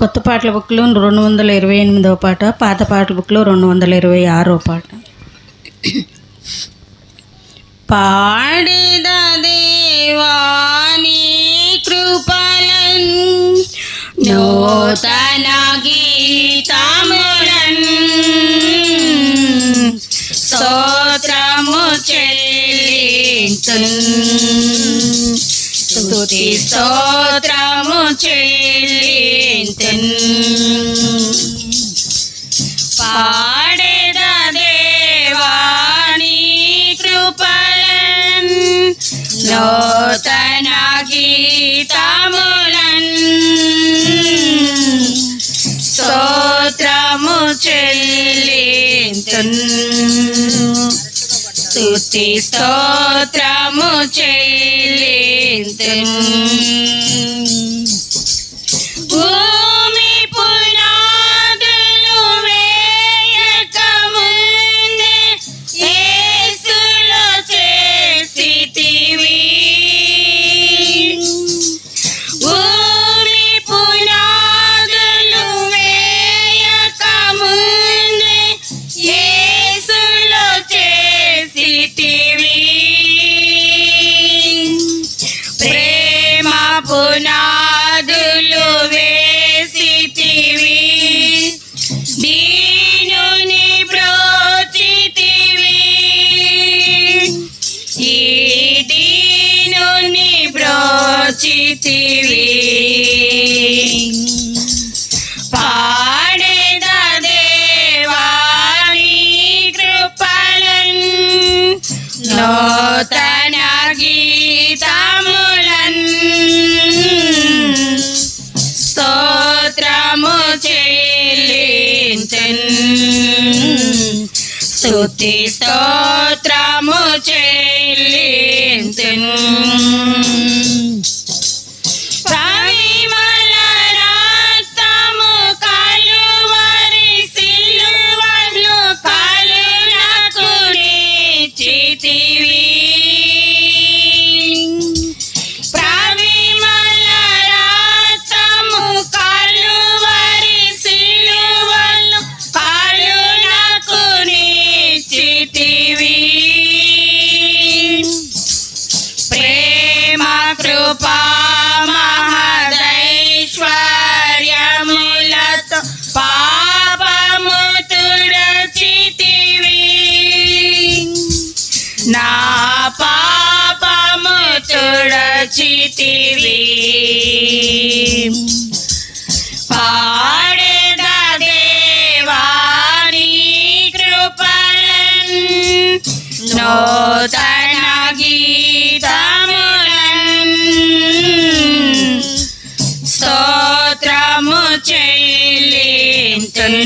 కొత్త పాటల బుక్లో 228వ పాట, పాత పాటల బుక్లో 226వ పాట. పాడేద దేవాని కృపలన్ నూతన గీతములన్ స్తోత్రము చెల్లింతున్ స్తుతి స్తోత్రము చెల్లింతున్ పాడేద దేవాని కృపలన్ నూతన గీతములన్ స్తోత్రము చెల్లింతున్ స్తుతి స్తోత్రము చెల్లింతున్ భూమి పునాదులు వేయక ముందే యేసులో చేసితివి. భూమి పునాదులు వేయక ముందే యేసులో చేసితివి. ప్రేమ పునాదులు వేసితివి, దీనుని బ్రోచితివి, ఈ దీనుని బ్రోచితివి. పాడేద దేవాని కృపలన్ నూతన గీతములన్ స్తోత్రము చెల్లింతున్ స్తుతి స్తోత్రము చెల్లింతున్ పరిమళ రక్తము కలువరి సిలువను కలులకు నీచితివి. పరిమళ రక్తము కలువరి సిలువను కలులకు నీచితివి. ప్రేమ కృపా మహదైశ్వర్యములతో పాపము తుడచితివి, నా పాపము తుడచితివి. పాడేద దేవాని కృపలన్ నూతన గీతములన్ స్తోత్రము చెల్లింతున్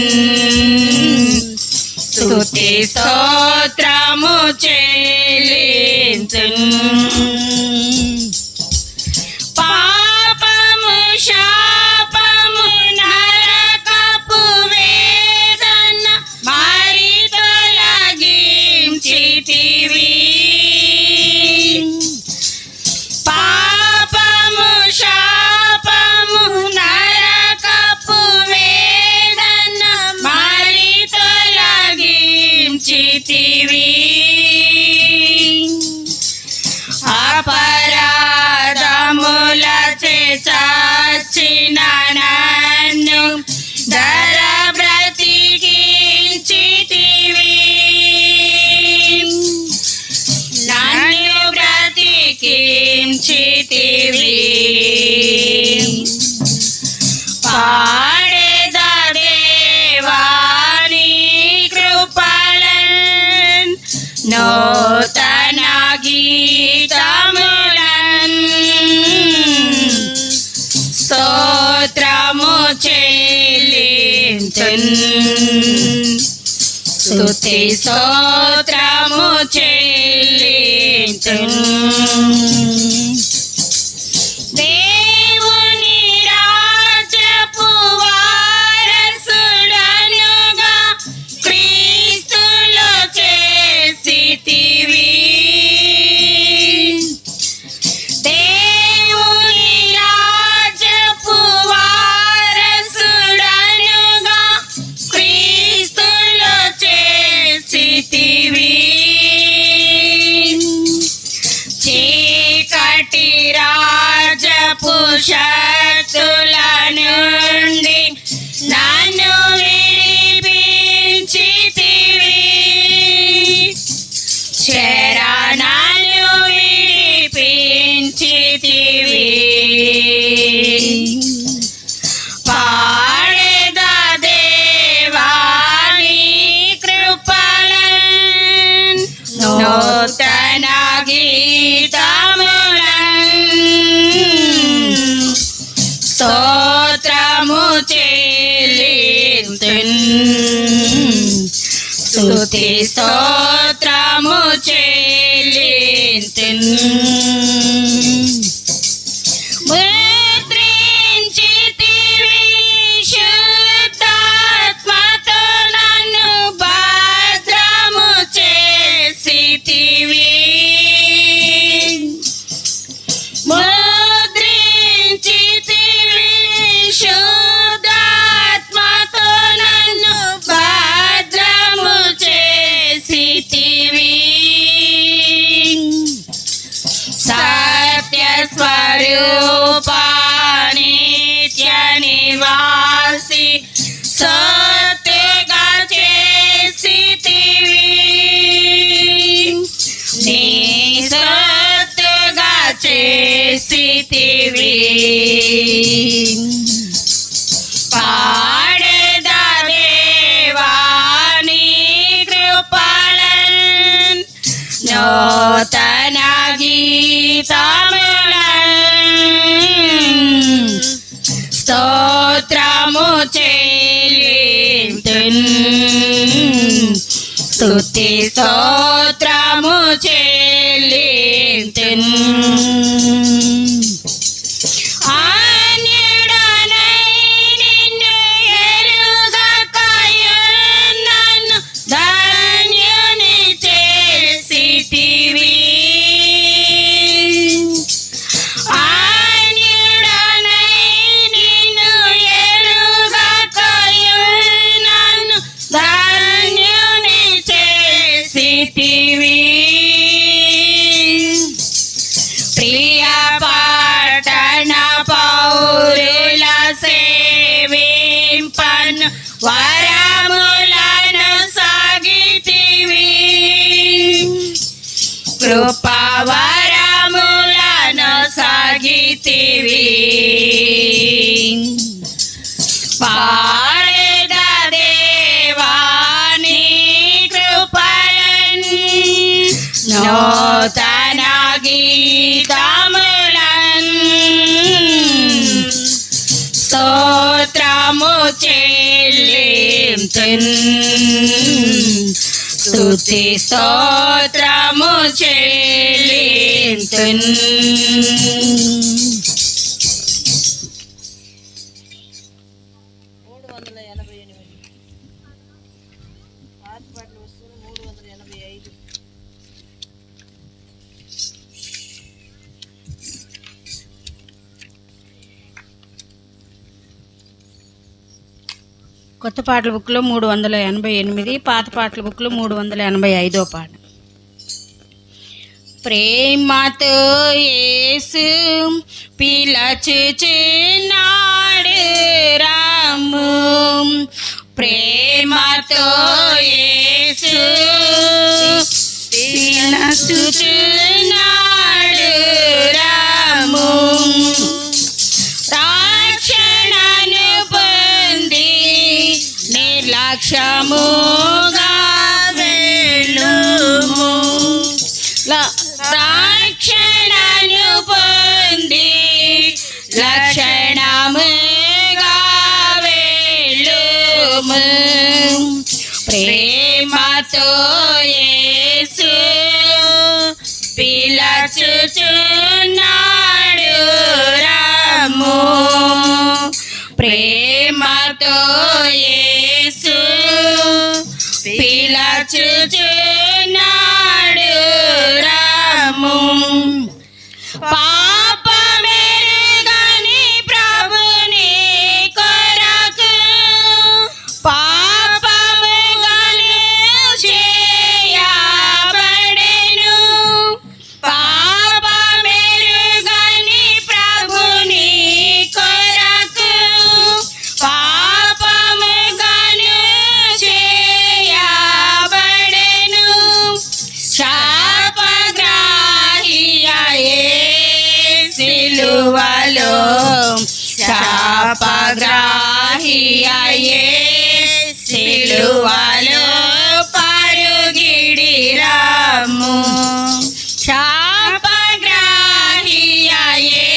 స్తుతి స్తోత్రము చెల్లింతున్ పాపము శాపము నరకపు వేదన మరి తొలగించితివి. పాపము శాపము నరకపు వేదన మరి తొలగించితివి. అపరాధములచే చచ్చిన నన్ను ధర బ్రతికించితివి, నన్ను బ్రతికించితివి. పాడేద దేవాని కృపలన్ నూతన గీతములన్ స్తోత్రము చెల్లింతున్ స్తుతి స్తోత్రము చెల్లింతున్. దేవుని రాజ్యపు వారసుడనుగా క్రీస్తులో చేసితివి. పాపపు శక్తుల నుండి నన్ను విడిపించితివి, శరణను విడిపించితివి. పాడేదా దేవాని కృపలన్, నూతన గీతములన్, స్తోత్రము చెల్లింతున్, స్తుతి స్తోత్రము చెల్లింతున్. ముద్రించితివి శుద్ధాత్మతో నన్ను భద్రము చేసితివి, ముద్రించితివి శుద్ధాత్మతో నన్ను భద్రము చేసితివి. సత్య స్వరూపా నిత్య నివాసి సత్యగా చేసితివి, నీ సత్యగా చేసితివి. పాడేదా దేవాని కృపలన్, నూతన గీతములన్, స్తోత్రము చెల్లింతున్, స్తుతి స్తోత్రము చెల్లింతున్. అన్యుడనై నిన్ను ఎరుగకయున్నను ధన్యుని చేసితివి, అన్యుడనై నిన్ను ఎరుగకయున్నను ధన్యుని చేసితివి. ప్రియ పట్టణ పౌరుల సేవింపను వరములను సాగితివి, కృపా వరములను సాగితివి. పాడేదా దేవాని కృపలన్, నూతన గీతములన్, స్తోత్రము చెల్లింతున్, స్తుతి స్తోత్రము చెల్లింతున్. కొత్త పాటల బుక్లో 388, పాత పాటల బుక్లో 385 పాట. ప్రేమతో యేసు పిలచుచున్నాడు రాము, ప్రేమతో యేసు పిలచుచున్నాడు రాము, రక్షణను పొంది నిర్లక్ష్యముగా వెళ్ళుము, రక్షణను పొంది లక్షణముగా వెళ్ళుము. ప్రేమతో యేసు పిలచుచున్నాడు రాము, ప్రేమతో యేసు పిలచుచున్నాడు రాము. పాపమెరుగని ప్రభుని కొరకు పాపముగను చేయబడెను, పాపమెరుగని ప్రభుని రాము శాపగ్రాహియే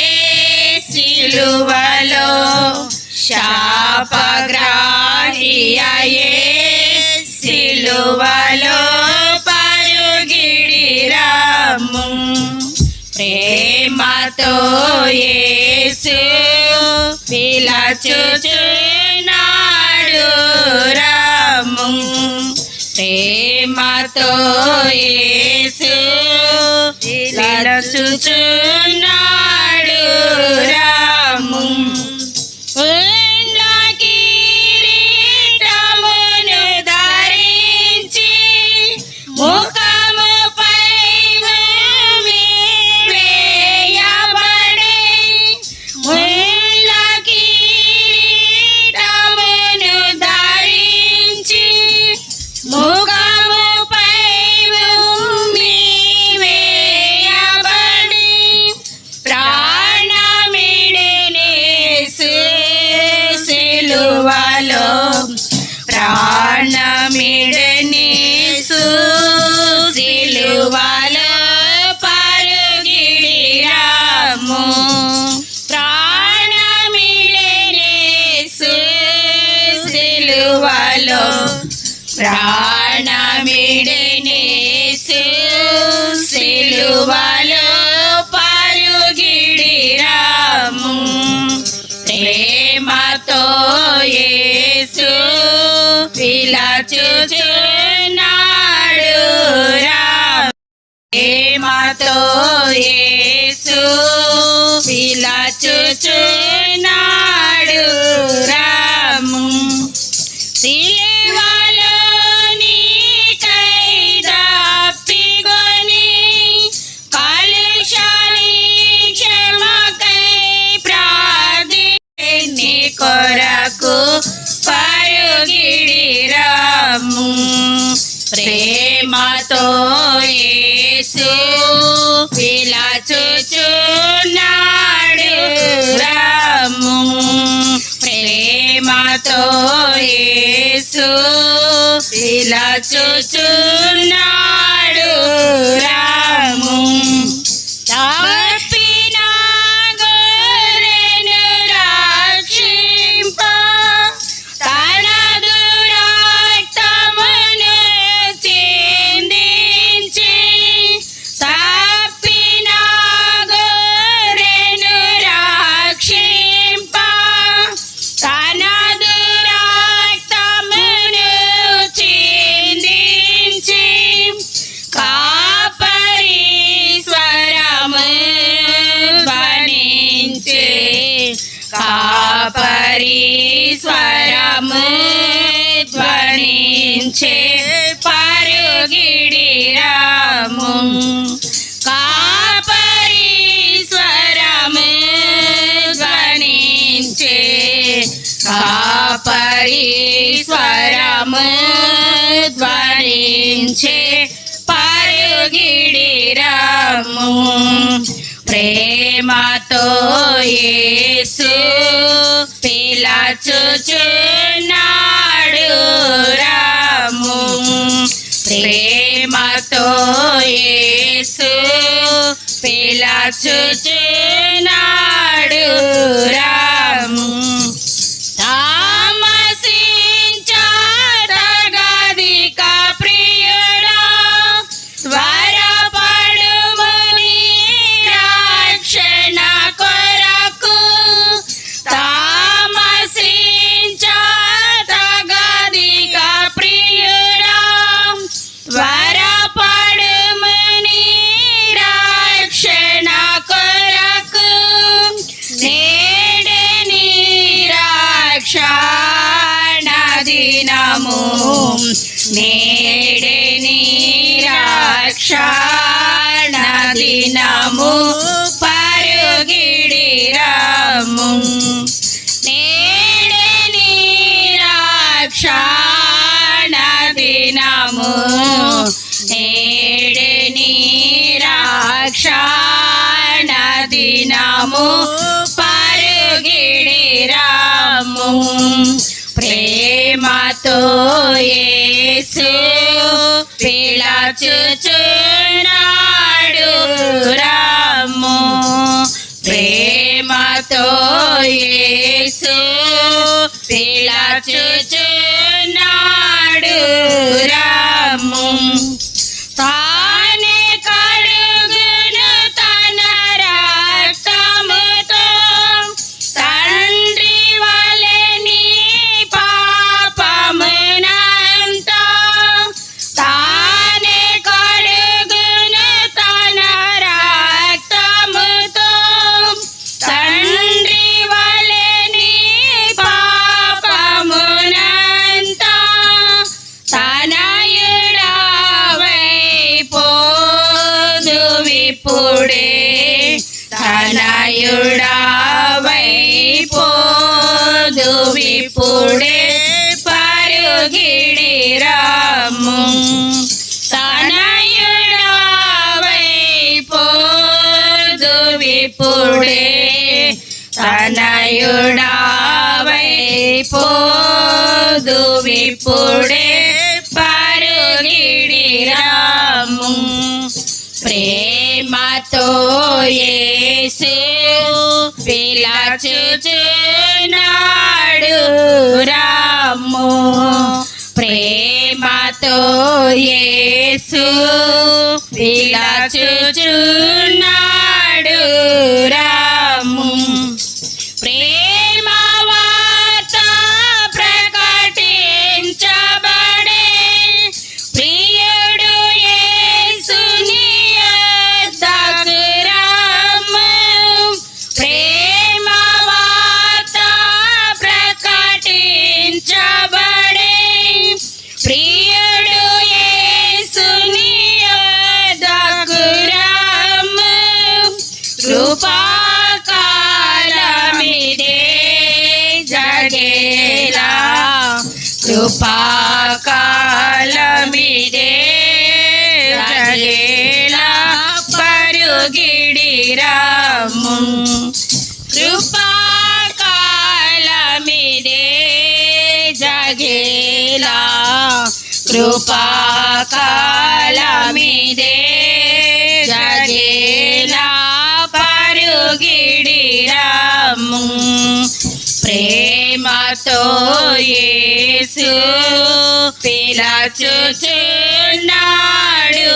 సిలువలో శాపగ్రాహియే సిలువలో పరుగిడి రాము ప్రేమతో యేసు పిలచుచున్నాడు రాము ప్రేమతో యేసు పిలచుచున్నాడు రాము కిరీటమును ధరించి ముఖముపై వేయబడి ముళ్ళ కిరీటమును ధరించి ముఖముపై వేయబడి ప్రాణమిడినేసు సిలువలో ప్రాణమిడినేసు సిలువలో పరుగిడి రాము ప్రాణమిడినేసు సిలువలో ప్రాణమిడినేసు సిలువలో పరుగిడి రాము ప్రేమతో యేసు పిలచుచున్నాడు రాము ప్రేమతో యేసు పిలచుచున్నాడు రాము సిలువలో నీకై తప్పికొని కలుషాని క్షమకై ప్రార్థించి కొరకు పరుగిడి రాము ప్రేమతో యేసు పిలచుచున్నాడు రాము ప్రేమతో యేసు పిలచుచున్నాడు రాము తప్పిన గొర్రెను రక్షింప తనదు రక్తమును చిందించి తప్పిన గొర్రెను రక్షింప తనదు రక్తమును చిందించి కాపరి స్వరము ధ్వనించే కాపరి స్వరము ధ్వనించే పరుగిడి రాము కాపరి స్వరము ధ్వనించే కాపరి స్వరము ధ్వనించే పరుగిడి రాము ప్రేమతో యేసు పిలచుచున్నాడు రాము ప్రేమతో యేసు పిలచుచున్నాడు రాము తామసించదగదిక ప్రియుడా త్వరపడుమని రక్షణ కొరకు తామసించదగదిక ప్రియుడా త్వరపడుమని రక్షణ కొరకు నేడే నిరక్షణ దినము నేడే నిరక్షణ దినము పరుగిడి రాము నేడే నిరక్షణ దినము నేడే నిరక్షణ దినము పరుగిడి రాము ప్రేమ ప్రేమతో యేసు పిలచుచున్నాడు రమ్ము ప్రేమతో యేసు పిలచుచున్నాడు రమ్ము తానే కడుగును తన రక్తముతో తండ్రి వలె నీ పాపమునంతా తానే కడుగును తన రక్తముతో తండ్రి వలె నీ పాపమునంతా తనయుడవై పోదు విప్పుడే తనయుడవై పోదు విప్పుడే పరుగిడి రమ్ము తనయుడవై పోదు విప్పుడే తనయుడవై పోదు విప్పుడే పరుగిడి రమ్ము ప్రేమతో యేసు పిలచుచున్నాడు రమ్ము ప్రేమతో యేసు పిలచుచున్నాడు రమ్ము ప్రేమ వార్త ప్రకటించబడే ప్రియుడు యేసుని యొద్దకు రమ్ము ప్రేమ వార్త ప్రకటించబడే ప్రియుడు యేసుని యొద్దకు రమ్ము కృపాకాలమిదే జగేలా కృపాకాలమిదే జగేలా పరుగిడి రమ్ము కృపాకాలమిదే జగేలా కృపాకాలమిదే జగేలా పరుగిడి రమ్ము ప్రేమతో యేసు పిలచుచున్నాడు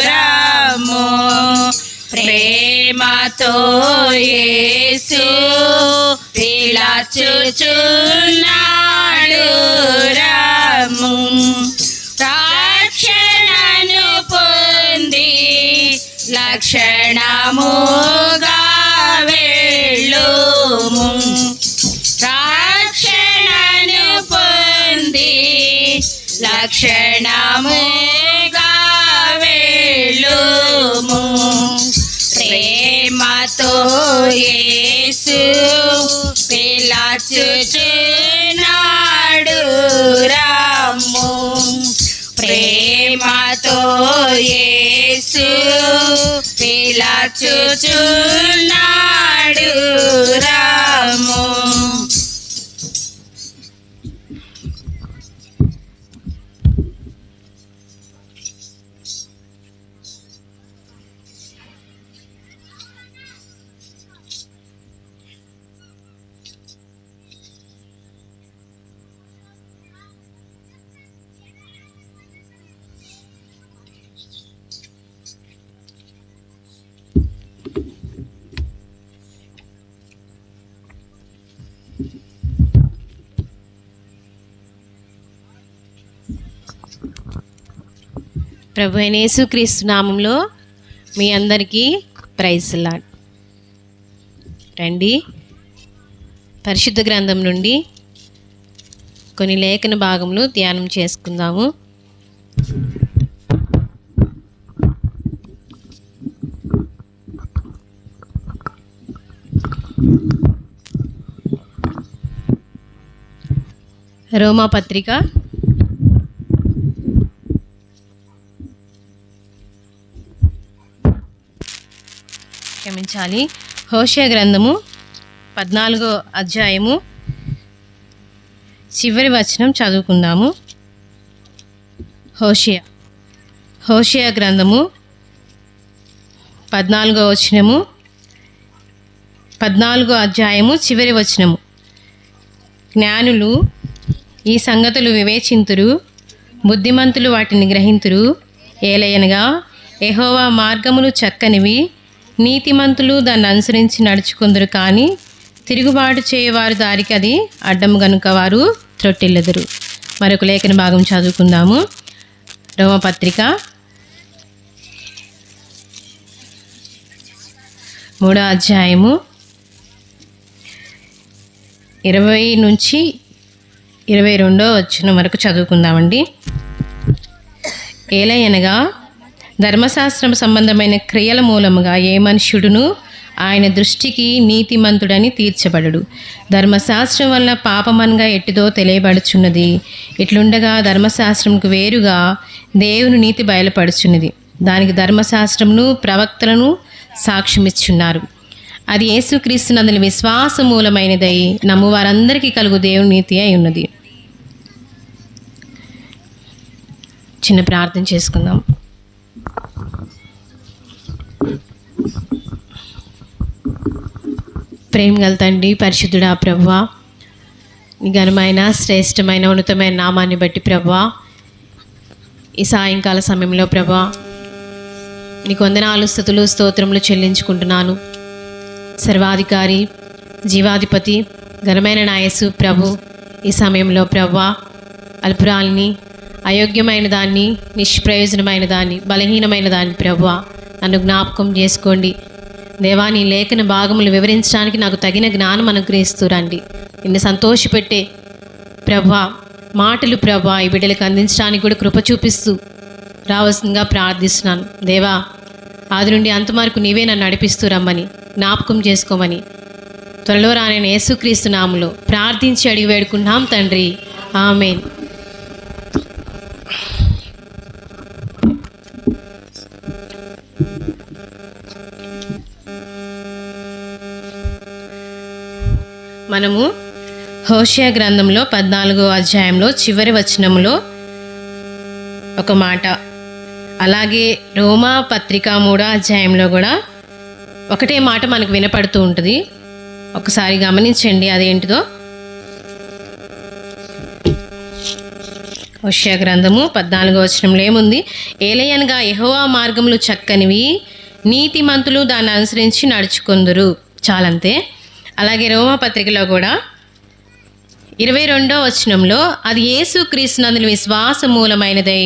రమ్ము ప్రేమతో యేసు పిలచుచున్నాడు రమ్ము రక్షణను పొంది లక్షణముగా వెళ్ళుము రక్షణను పొంది లక్షణముగా వెళ్ళుము ప్రేమతో యేసు పిలచుచున్నాడు రమ్ము ప్రేమతో యేసు పిలచుచున్నాడు రమ్ము ప్రభు అయిన యేసుక్రీస్తు నామంలో మీ అందరికీ ప్రైజ్ లార్డ్. రండి, పరిశుద్ధ గ్రంథం నుండి కొన్ని లేఖన భాగములు ధ్యానం చేసుకుందాము. రోమా పత్రిక క్షమించాలి హోషేయ గ్రంథము 14వ అధ్యాయము చివరి వచనం చదువుకుందాము. హోషేయ గ్రంథము 14వ వచనము, 14వ అధ్యాయము చివరి వచనము. జ్ఞానులు ఈ సంగతులు వివేచింతురు, బుద్ధిమంతులు వాటిని గ్రహింతురు. ఏలయనగా యెహోవా మార్గములు చక్కనివి, నీతిమంతులు దాన్ని అనుసరించి నడుచుకుందరు. కానీ తిరుగుబాటు చేయవారు దారికి అది అడ్డము గనుక వారు త్రొట్టిల్లెదరు. మరొక లేఖన భాగం చదువుకుందాము. రోమపత్రిక 3వ అధ్యాయము 20 నుంచి 22వ వచనం వరకు చదువుకుందామండి. ఏలయనగా ధర్మశాస్త్రం సంబంధమైన క్రియల మూలముగా ఏ మనుష్యుడును ఆయన దృష్టికి నీతిమంతుడని తీర్చబడడు. ధర్మశాస్త్రం వల్ల పాపమనగా ఎట్టిదో తెలియబడుచున్నది. ఇట్లుండగా ధర్మశాస్త్రంకు వేరుగా దేవుని నీతి బయలుపడుచున్నది. దానికి ధర్మశాస్త్రమును ప్రవక్తలను సాక్ష్యమిచ్చున్నారు. అది యేసుక్రీస్తునందుల విశ్వాస మూలమైనదై నమ్ము వారందరికీ కలుగు దేవుని నీతి అయి ఉన్నది. చిన్న ప్రార్థన చేసుకుందాం. ప్రేమ గల తండ్రి, పరిశుద్ధుడా ప్రభువా, నీ ఘనమైన శ్రేష్టమైన ఉన్నతమైన నామాన్ని బట్టి ప్రభువా, ఈ సాయంకాల సమయంలో ప్రభువా నీకు వందనాలు, స్తుతులు, స్తోత్రములు చెల్లించుకుంటున్నాను. సర్వాధికారి, జీవాధిపతి, ఘనమైన నా యేసు ప్రభు, ఈ సమయంలో ప్రభువా అల్పురాల్ని, అయోగ్యమైన దాన్ని, నిష్ప్రయోజనమైన దాన్ని, బలహీనమైన దాన్ని ప్రభువా నన్ను జ్ఞాపకం చేసుకోండి. దేవా, నీ లేఖన భాగములు వివరించడానికి నాకు తగిన జ్ఞానం అనుగ్రహిస్తూ రండి. నిన్ను సంతోషపెట్టే ప్రభా మాటలు ప్రభా ఈ బిడ్డలకు అందించడానికి కూడా కృప చూపిస్తూ రావాల్సిందిగా ప్రార్థిస్తున్నాను. దేవా, ఆది నుండి అంతవరకు నీవే నన్ను నడిపిస్తూ రమ్మని, జ్ఞాపకం చేసుకోమని త్వరలో రానైన యేసుక్రీస్తు నామములో ప్రార్థించి అడిగి వేడుకుంటున్నాం తండ్రి, ఆమేన్. మనము హోషేయ గ్రంథంలో 14వ అధ్యాయంలో చివరి వచనంలో ఒక మాట, అలాగే రోమా పత్రిక 3వ అధ్యాయంలో కూడా ఒకటే మాట మనకు వినపడుతూ ఉంటుంది. ఒకసారి గమనించండి అదేంటిదో. హోషేయ గ్రంథము 14వ వచనంలో ఏముంది? ఏలయనగా యెహోవా మార్గములు చక్కనివి, నీతిమంతులు దాన్ని అనుసరించి నడుచుకొందురు. చాలంతే. అలాగే రోమపత్రికలో కూడా 22వ వచనంలో అది యేసుక్రీస్తునందుల విశ్వాస మూలమైనదై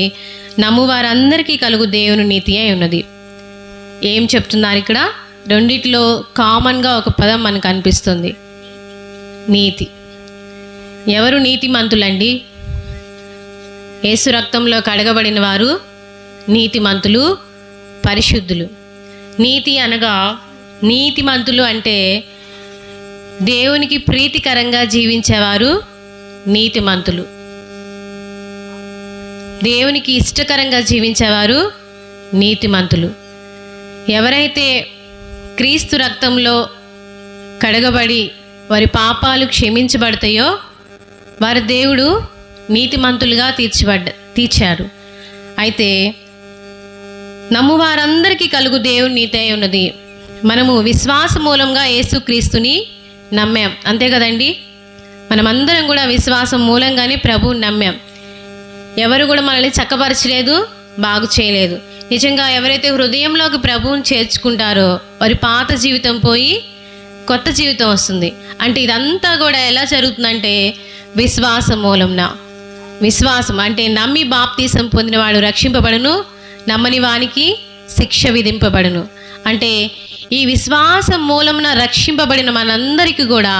నమ్ము వారందరికీ కలుగు దేవుని నీతి అయి ఉన్నది. ఏం చెప్తున్నారు ఇక్కడ? రెండిట్లో కామన్గా ఒక పదం మనకు అనిపిస్తుంది, నీతి. ఎవరు నీతిమంతులండి? యేసు రక్తంలో కడగబడిన వారు నీతిమంతులు, పరిశుద్ధులు. నీతి అనగా, నీతిమంతులు అంటే దేవునికి ప్రీతికరంగా జీవించేవారు నీతిమంతులు. దేవునికి ఇష్టకరంగా జీవించేవారు నీతిమంతులు. ఎవరైతే క్రీస్తు రక్తంలో కడగబడి వారి పాపాలు క్షమించబడతాయో వారి దేవుడు నీతిమంతులుగా తీర్చారు. అయితే నమ్ము వారందరికీ కలుగు దేవుని నీతి అయి ఉన్నది. మనము విశ్వాస మూలంగా యేసుక్రీస్తుని నమ్మాం, అంతే కదండి. మనమందరం కూడా విశ్వాసం మూలంగానే ప్రభువుని నమ్మాం. ఎవరు కూడా మనల్ని చక్కపరచలేదు, బాగు చేయలేదు. నిజంగా ఎవరైతే హృదయంలోకి ప్రభువుని చేర్చుకుంటారో వారి పాత జీవితం పోయి కొత్త జీవితం వస్తుంది. అంటే ఇదంతా కూడా ఎలా జరుగుతుందంటే విశ్వాసం మూలంన. విశ్వాసం అంటే నమ్మి బాప్తీసం పొందినవాడు రక్షింపబడును, నమ్మని వానికి శిక్ష విధింపబడును. అంటే ఈ విశ్వాసం మూలమున రక్షింపబడిన మనందరికీ కూడా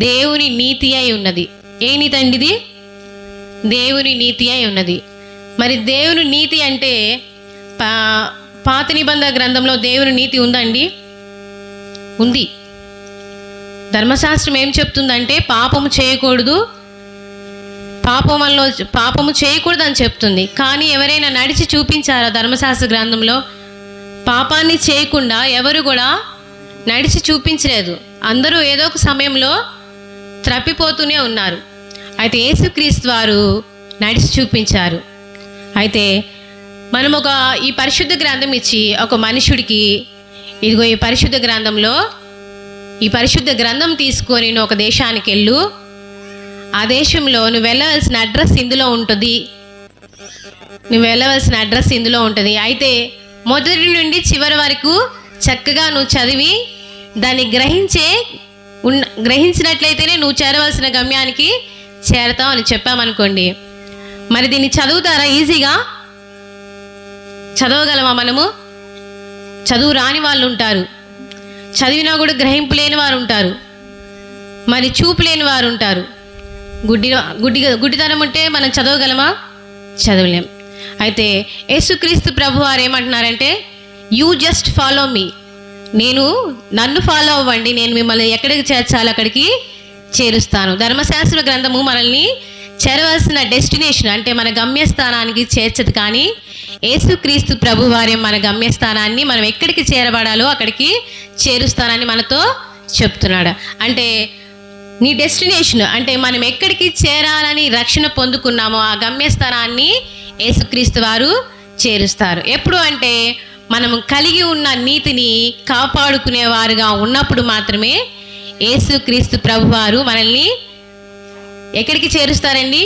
దేవుని నీతి అయి ఉన్నది. ఏ నీతి అండి ఇది? దేవుని నీతి అయి ఉన్నది. మరి దేవుని నీతి అంటే పాత నిబంధన గ్రంథంలో దేవుని నీతి ఉందండి? ఉంది. ధర్మశాస్త్రం ఏం చెప్తుందంటే పాపము చేయకూడదు, పాపము చేయకూడదు అని చెప్తుంది. కానీ ఎవరైనా నడిచి చూపించారా ధర్మశాస్త్ర గ్రంథంలో? పాపాన్ని చేయకుండా ఎవరు కూడా నడిచి చూపించలేదు. అందరూ ఏదో ఒక సమయంలో త్రప్పిపోతూనే ఉన్నారు. అయితే యేసుక్రీస్తు వారు నడిచి చూపించారు. అయితే మనం ఈ పరిశుద్ధ గ్రంథం ఇచ్చి ఒక మనుషుడికి, ఇదిగో ఈ పరిశుద్ధ గ్రంథంలో ఈ పరిశుద్ధ గ్రంథం తీసుకొని నువ్వు ఒక దేశానికి వెళ్ళు, ఆ దేశంలో నువ్వు వెళ్ళవలసిన అడ్రస్ ఇందులో ఉంటుంది, అయితే మొదటి నుండి చివరి వరకు చక్కగా నువ్వు చదివి దాన్ని గ్రహించినట్లయితేనే నువ్వు చేరవలసిన గమ్యానికి చేరతావు అని చెప్పామనుకోండి. మరి దీన్ని చదువుతారా? ఈజీగా చదవగలమా మనము? చదువు రాని వాళ్ళు ఉంటారు, చదివినా కూడా గ్రహింపు లేని వారు ఉంటారు, మరి చూపు లేని వారు ఉంటారు. గుడ్డితనం ఉంటే మనం చదవగలమా? చదవలేం. అయితే యేసుక్రీస్తు ప్రభు వారు ఏమంటున్నారంటే, యూ జస్ట్ ఫాలో మీ, నన్ను ఫాలో అవ్వండి, నేను మిమ్మల్ని ఎక్కడికి చేర్చాలో అక్కడికి చేరుస్తాను. ధర్మశాస్త్ర గ్రంథము మనల్ని చేరవలసిన డెస్టినేషన్ అంటే మన గమ్యస్థానానికి చేర్చదు, కానీ యేసుక్రీస్తు ప్రభు వారే మన గమ్యస్థానాన్ని మనం ఎక్కడికి చేరబడాలో అక్కడికి చేరుస్తానని మనతో చెప్తున్నాడు. అంటే నీ డెస్టినేషన్ అంటే మనం ఎక్కడికి చేరాలని రక్షణ పొందుకున్నామో ఆ గమ్యస్థానాన్ని యేసుక్రీస్తు వారు చేరుస్తారు. ఎప్పుడు అంటే మనం కలిగి ఉన్న నీతిని కాపాడుకునేవారుగా ఉన్నప్పుడు మాత్రమే యేసుక్రీస్తు ప్రభువారు మనల్ని ఎక్కడికి చేరుస్తారండి?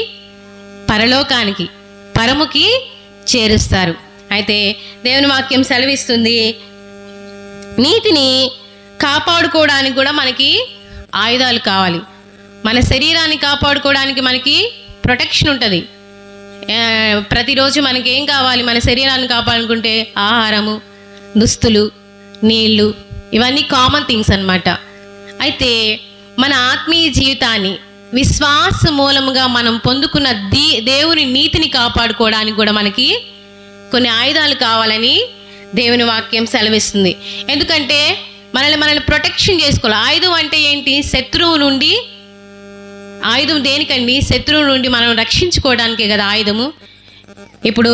పరలోకానికి, పరముకి చేరుస్తారు. అయితే దేవుని వాక్యం సెలవిస్తుంది, నీతిని కాపాడుకోవడానికి కూడా మనకి ఆయుధాలు కావాలి. మన శరీరాన్ని కాపాడుకోవడానికి మనకి ప్రొటెక్షన్ ఉంటుంది. ప్రతిరోజు మనకి ఏం కావాలి? మన శరీరాన్ని కాపాడుకుంటే ఆహారము, దుస్తులు, నీళ్ళు, ఇవన్నీ కామన్ థింగ్స్ అన్నమాట. అయితే మన ఆత్మీయ జీవితాన్ని విశ్వాస మూలముగా మనం పొందుకున్న దేవుని నీతిని కాపాడుకోవడానికి కూడా మనకి కొన్ని ఆయుధాలు కావాలని దేవుని వాక్యం సెలవిస్తుంది. ఎందుకంటే మనల్ని ప్రొటెక్షన్ చేసుకోవాలి. ఆయుధం అంటే ఏంటి? శత్రువు నుండి. ఆయుధం దేనికండి? శత్రువు నుండి మనం రక్షించుకోవడానికే కదా ఆయుధము. ఇప్పుడు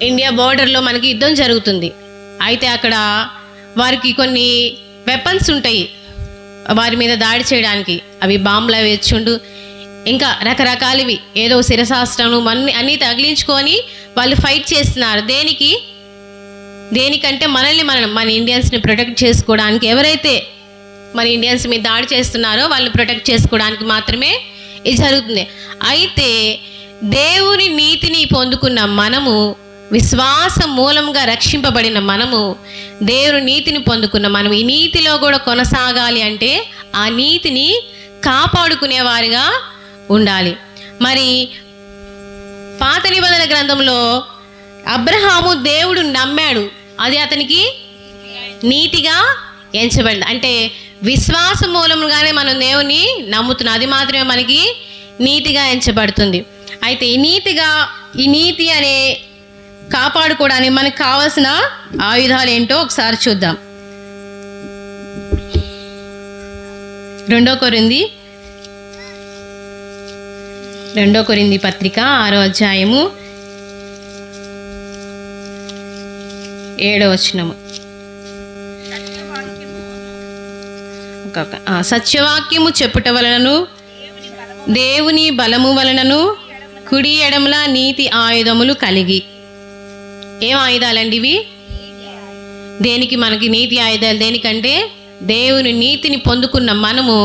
ఇండియా బోర్డర్లో మనకి యుద్ధం జరుగుతుంది. అయితే అక్కడ వారికి కొన్ని వెపన్స్ ఉంటాయి వారి మీద దాడి చేయడానికి. అవి బాంబులు అవి వచ్చుండు, ఇంకా రకరకాలవి, ఏదో శిరశాస్త్రం అన్నీ తగిలించుకొని వాళ్ళు ఫైట్ చేస్తున్నారు. దేనికంటే మన ఇండియన్స్ని ప్రొటెక్ట్ చేసుకోవడానికి. ఎవరైతే మన ఇండియన్స్ మీద దాడి చేస్తున్నారో వాళ్ళని ప్రొటెక్ట్ చేసుకోవడానికి మాత్రమే ఇది జరుగుతుంది. అయితే దేవుని నీతిని పొందుకున్న మనము, విశ్వాసం మూలంగా రక్షింపబడిన మనము, దేవుని నీతిని పొందుకున్న మనం ఈ నీతిలో కూడా కొనసాగాలి అంటే ఆ నీతిని కాపాడుకునేవారిగా ఉండాలి. మరి పాత నిబంధన గ్రంథంలో అబ్రహాము దేవుడు నమ్మాడు, అది అతనికి నీతిగా ఎంచబడింది. అంటే విశ్వాసం మూలంగానే మనం దేవుని నమ్ముతున్నాం, అది మాత్రమే మనకి నీతిగా ఎంచబడుతుంది. అయితే ఈ నీతి అనే కాపాడుకోవడానికి మనకు కావాల్సిన ఆయుధాలు ఏంటో ఒకసారి చూద్దాం. 2 కొరింథీ పత్రిక 6వ అధ్యాయము 7వ వచనము. సత్యవాక్యము చెప్పుట వలనను దేవుని బలము వలనను కుడి ఎడమల నీతి ఆయుధములు కలిగి. ఏం ఆయుధాలండి ఇవి? దేనికి మనకి నీతి ఆయుధాలు? దేనికంటే దేవుని నీతిని పొందుకున్న మనము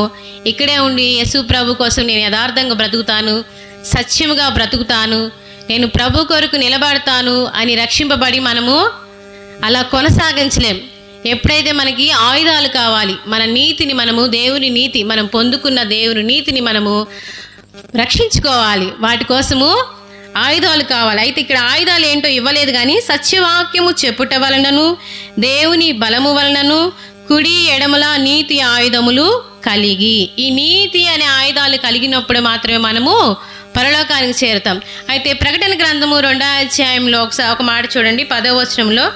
ఇక్కడే ఉండి యేసు ప్రభు కోసం నేను యథార్థంగా బ్రతుకుతాను, సత్యముగా బ్రతుకుతాను, నేను ప్రభు కొరకు నిలబడతాను అని రక్షింపబడి మనము అలా కొనసాగించలేం. ఎప్పుడైతే మనకి ఆయుధాలు కావాలి, మన నీతిని మనము, దేవుని నీతి మనం పొందుకున్న దేవుని నీతిని మనము రక్షించుకోవాలి, వాటి కోసము ఆయుధాలు కావాలి. అయితే ఇక్కడ ఆయుధాలు ఏంటో ఇవ్వలేదు, కానీ సత్యవాక్యము చెప్పుట వలనను దేవుని బలము వలనను కుడి ఎడమల నీతి ఆయుధములు కలిగి. ఈ నీతి అనే ఆయుధాలు కలిగినప్పుడు మాత్రమే మనము పరలోకానికి చేరుతాం. అయితే ప్రకటన గ్రంథము 2వ అధ్యాయంలో ఒక మాట చూడండి, 10వ వచనంలో,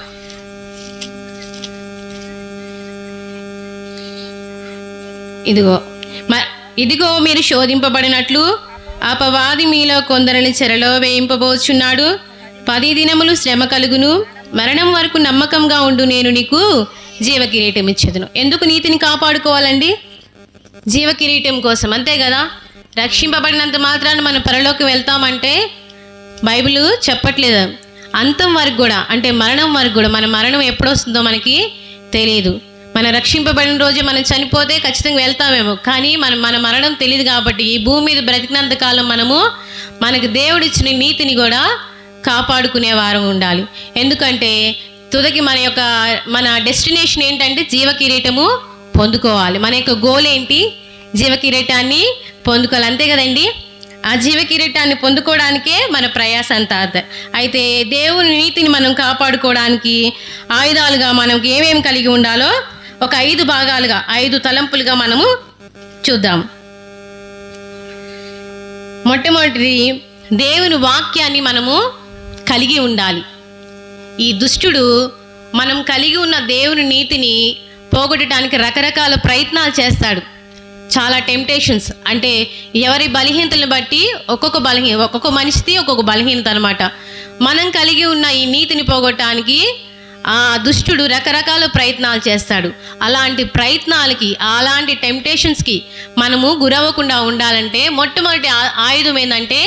ఇదిగో మీరు శోధింపబడినట్లు అపవాది మీలో కొందరిని చెరలో వేయింపబోచున్నాడు. 10 దినములు శ్రమ కలుగును, మరణం వరకు నమ్మకంగా ఉండు, నేను నీకు జీవ కిరీటం ఇచ్చేదను. ఎందుకు నీతిని కాపాడుకోవాలండి? జీవ కిరీటం కోసం, అంతే కదా. రక్షింపబడినంత మాత్రాన మనం పరలోకి వెళ్తామంటే బైబిల్ చెప్పట్లేదు. అంతం వరకు కూడా, అంటే మరణం వరకు కూడా, మన మరణం ఎప్పుడు వస్తుందో మనకి తెలియదు. మనం రక్షింపబడిన రోజు మనం చనిపోతే ఖచ్చితంగా వెళ్తామేమో, కానీ మన మరణం తెలియదు. కాబట్టి ఈ భూమి మీద బ్రతికినంత కాలం మనకు దేవుడిచ్చిన నీతిని కూడా కాపాడుకునే వారం ఉండాలి. ఎందుకంటే తుదకి మన డెస్టినేషన్ ఏంటంటే జీవ కిరీటము పొందుకోవాలి. మన యొక్క గోల్ ఏంటి? జీవ కిరీటాన్ని పొందుకోవాలి, అంతే కదండి. ఆ జీవ కిరీటాన్ని పొందుకోవడానికే మన ప్రయాస అంతా. అయితే దేవుని నీతిని మనం కాపాడుకోవడానికి ఆయుధాలుగా మనకి ఏమేమి కలిగి ఉండాలో ఒక 5 భాగాలుగా, 5 తలంపులుగా మనము చూద్దాం. మొట్టమొదటిది, దేవుని వాక్యాన్ని మనము కలిగి ఉండాలి. ఈ దుష్టుడు మనం కలిగి ఉన్న దేవుని నీతిని పోగొట్టడానికి రకరకాల ప్రయత్నాలు చేస్తాడు. చాలా టెంప్టేషన్స్, అంటే ఎవరి బలహీనతలను బట్టి ఒక్కొక్క మనిషిది ఒక్కొక్క బలహీనత అనమాట. మనం కలిగి ఉన్న ఈ నీతిని పోగొట్టడానికి ఆ దుష్టుడు రకరకాల ప్రయత్నాలు చేస్తాడు. అలాంటి ప్రయత్నాలకి, అలాంటి టెంప్టేషన్స్కి మనము గురవ్వకుండా ఉండాలంటే మొట్టమొదటి ఆయుధం ఏంటంటే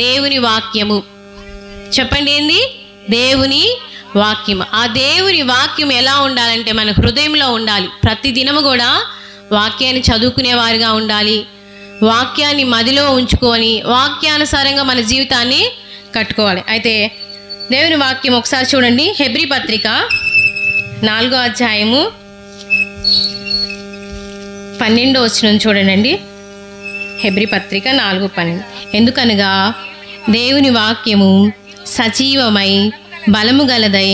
దేవుని వాక్యము. చెప్పండి, ఏంది? దేవుని వాక్యం. ఆ దేవుని వాక్యం ఎలా ఉండాలంటే మన హృదయంలో ఉండాలి. ప్రతి దినము కూడా వాక్యాన్ని చదువుకునేవారుగా ఉండాలి. వాక్యాన్ని మదిలో ఉంచుకొని వాక్యానుసారంగా మన జీవితాన్ని కట్టుకోవాలి. అయితే దేవుని వాక్యం ఒకసారి చూడండి. హెబ్రీ పత్రిక 4వ అధ్యాయము 12వ వచనం చూడండి. హెబ్రీ పత్రిక 4:12. ఎందుకనగా దేవుని వాక్యము సజీవమై బలము గలదై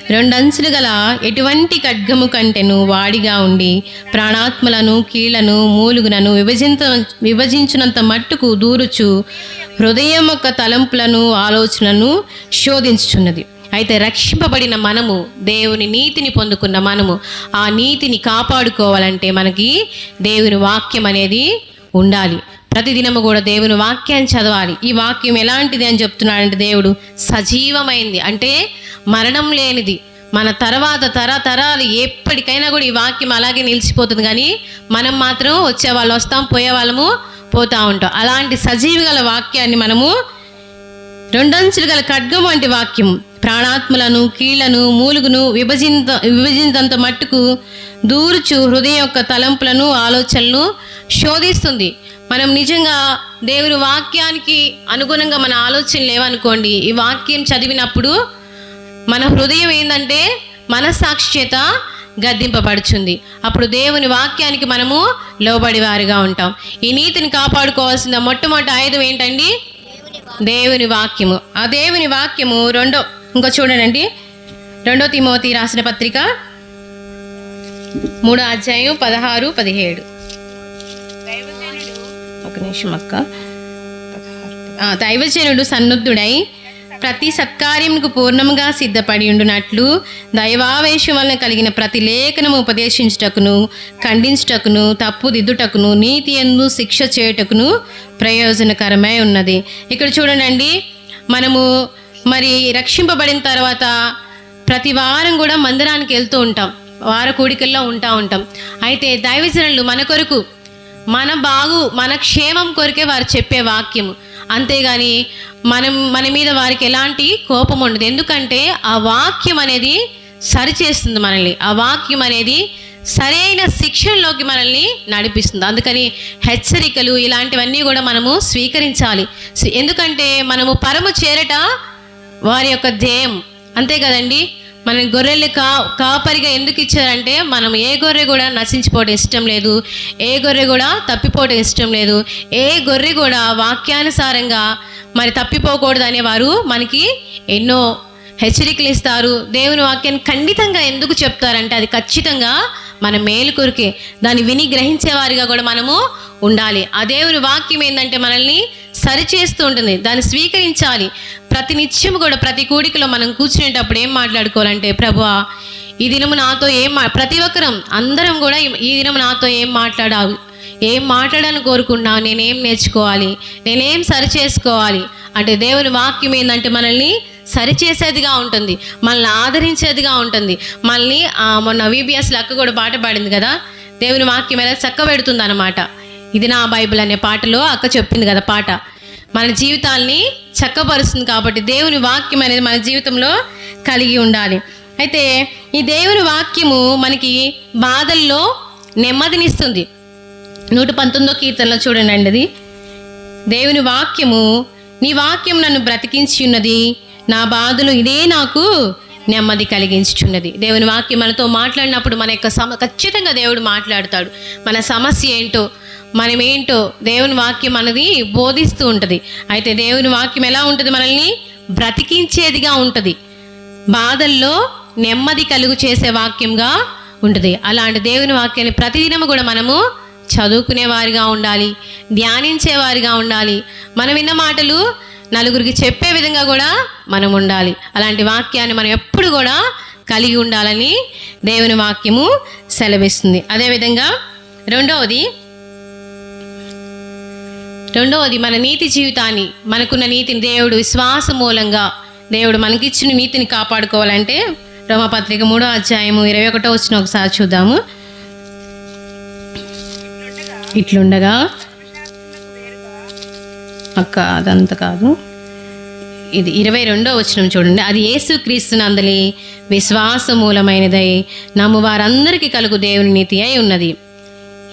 2 అంచులు గల ఎటువంటి ఖడ్గము కంటెను వాడిగా ఉండి ప్రాణాత్మలను, కీళ్లను, మూలుగులను విభజించినంత మట్టుకు దూరుచు హృదయం యొక్క తలంపులను, ఆలోచనలను శోధించుచున్నది. అయితే రక్షింపబడిన మనము, దేవుని నీతిని పొందుకున్న మనము, ఆ నీతిని కాపాడుకోవాలంటే మనకి దేవుని వాక్యం అనేది ఉండాలి. ప్రతిదినము కూడా దేవుని వాక్యాన్ని చదవాలి. ఈ వాక్యం ఎలాంటిది అని చెప్తున్నాడంటే, దేవుడు సజీవమైంది, అంటే మరణం లేనిది. మన తర్వాత తరాలు ఎప్పటికైనా కూడా ఈ వాక్యం అలాగే నిలిచిపోతుంది. కానీ మనం మాత్రం వచ్చేవాళ్ళు వస్తాం, పోయేవాళ్ళము పోతూ ఉంటాం. అలాంటి సజీవి గల వాక్యాన్ని మనము 2 అంచులు గల ఖడ్గం వంటి వాక్యం ప్రాణాత్మలను, కీళ్లను, మూలుగును విభజింతంత మట్టుకు దూర్చు హృదయం యొక్క తలంపులను, ఆలోచనలను శోధిస్తుంది. మనం నిజంగా దేవుని వాక్యానికి అనుగుణంగా మన ఆలోచనలు లేవనుకోండి, ఈ వాక్యం చదివినప్పుడు మన హృదయం ఏంటంటే మనస్సాక్షి చేత గద్దింపబడుచుంది. అప్పుడు దేవుని వాక్యానికి మనము లోబడి వారిగా ఉంటాం. ఈ నీతిని కాపాడుకోవాల్సిన మొట్టమొదటి ఆయుధం ఏంటండి? దేవుని వాక్యము. ఆ దేవుని వాక్యము ఇంకో చూడండి, 2 తిమోతి రాసిన పత్రిక 3వ అధ్యాయం 16, 17. ఒక నిమిషం అక్క. దైవజనుడు సన్నుద్ధుడై ప్రతి సత్కార్యముకు పూర్ణముగా సిద్ధపడి ఉండునట్లు దైవావేశం వలన కలిగిన ప్రతి లేఖనము ఉపదేశించుటకును, ఖండించుటకును, తప్పు దిద్దుటకును, నీతి యందు శిక్ష చేయుటకును ప్రయోజనకరమై ఉన్నది. ఇక్కడ చూడండి, మనము మరి రక్షింపబడిన తర్వాత ప్రతి వారం కూడా మందిరానికి వెళ్తూ ఉంటాం, వార కూడికల్లో ఉంటాం. అయితే దైవజనులు మన కొరకు, మన క్షేమం కొరకే వారు చెప్పే వాక్యము. అంతేగాని మన మీద వారికి ఎలాంటి కోపం ఉండదు. ఎందుకంటే ఆ వాక్యం అనేది సరిచేస్తుంది మనల్ని. ఆ వాక్యం అనేది సరైన శిక్షణలోకి మనల్ని నడిపిస్తుంది. అందుకని హెచ్చరికలు ఇలాంటివన్నీ కూడా మనము స్వీకరించాలి. ఎందుకంటే మనము పరము చేరట వారి యొక్క ధ్యేయం, అంతే కదండి. మన గొర్రెలు కాపరిగా ఎందుకు ఇచ్చారంటే, మనం ఏ గొర్రె కూడా నశించిపోవడం ఇష్టం లేదు, ఏ గొర్రె కూడా తప్పిపోవడం ఇష్టం లేదు, ఏ గొర్రె కూడా వాక్యానుసారంగా మరి తప్పిపోకూడదు అనేవారు మనకి ఎన్నో హెచ్చరికలు ఇస్తారు. దేవుని వాక్యాన్ని ఖండితంగా ఎందుకు చెప్తారంటే, అది ఖచ్చితంగా మన మేలు కొరికే. దాన్ని విని గ్రహించేవారిగా కూడా మనము ఉండాలి. ఆ దేవుని వాక్యం ఏంటంటే మనల్ని సరిచేస్తూ ఉంటుంది, దాన్ని స్వీకరించాలి. ప్రతి నిత్యం కూడా ప్రతి కూడికలో మనం కూర్చునేటప్పుడు ఏం మాట్లాడుకోవాలంటే, ప్రభువా ఈ దినము నాతో ప్రతి ఒక్కరం అందరం కూడా ఈ దినము నాతో ఏం మాట్లాడాలని కోరుకుంటున్నావు, నేనేం నేర్చుకోవాలి, నేనేం సరి చేసుకోవాలి అంటే, దేవుని వాక్యం ఏంటంటే మనల్ని సరిచేసేదిగా ఉంటుంది, మనల్ని ఆదరించేదిగా ఉంటుంది. మనల్ని మొన్న VBSలో అక్క కూడా పాట పాడింది కదా, దేవుని వాక్యం ఎలా చక్కబెడుతుంది అనమాట. ఇది నా బైబిల్ అనే పాటలో అక్క చెప్పింది కదా పాట. మన జీవితాల్ని చక్కపరుస్తుంది కాబట్టి దేవుని వాక్యం అనేది మన జీవితంలో కలిగి ఉండాలి. అయితే ఈ దేవుని వాక్యము మనకి బాధల్లో నెమ్మదినిస్తుంది. 119వ కీర్తనలో చూడండి అండి, అది దేవుని వాక్యము, నీ వాక్యం నన్ను బ్రతికించి ఉన్నది, నా బాధలు ఇదే నాకు నెమ్మది కలిగించుచున్నది. దేవుని వాక్యం మనతో మాట్లాడినప్పుడు మన యొక్క ఖచ్చితంగా దేవుడు మాట్లాడతాడు. మన సమస్య ఏంటో, మనమేంటో దేవుని వాక్యం మనది బోధిస్తూ ఉంటుంది. అయితే దేవుని వాక్యం ఎలా ఉంటుంది? మనల్ని బ్రతికించేదిగా ఉంటుంది, బాధల్లో నెమ్మది కలుగు చేసే వాక్యంగా ఉంటుంది. అలాంటి దేవుని వాక్యాన్ని ప్రతిదినం కూడా మనము చదువుకునేవారిగా ఉండాలి, ధ్యానించేవారిగా ఉండాలి. మనం విన్న మాటలు నలుగురికి చెప్పే విధంగా కూడా మనం ఉండాలి. అలాంటి వాక్యాన్ని మనం ఎప్పుడు కూడా కలిగి ఉండాలని దేవుని వాక్యము సెలవిస్తుంది. అదేవిధంగా రెండవది మన నీతి జీవితాన్ని, మనకున్న నీతిని దేవుడు విశ్వాస మూలంగా దేవుడు మనకిచ్చిన నీతిని కాపాడుకోవాలంటే రోమపత్రిక 3వ అధ్యాయము 21వ వచనం ఒకసారి చూద్దాము. ఇట్లుండగా అక్క అదంతా కాదు, ఇది 22వ వచనం చూడండి. అది యేసుక్రీస్తునందలి విశ్వాస మూలమైనదై నమ్ము వారందరికీ కలుగు దేవుని నీతి అయి ఉన్నది.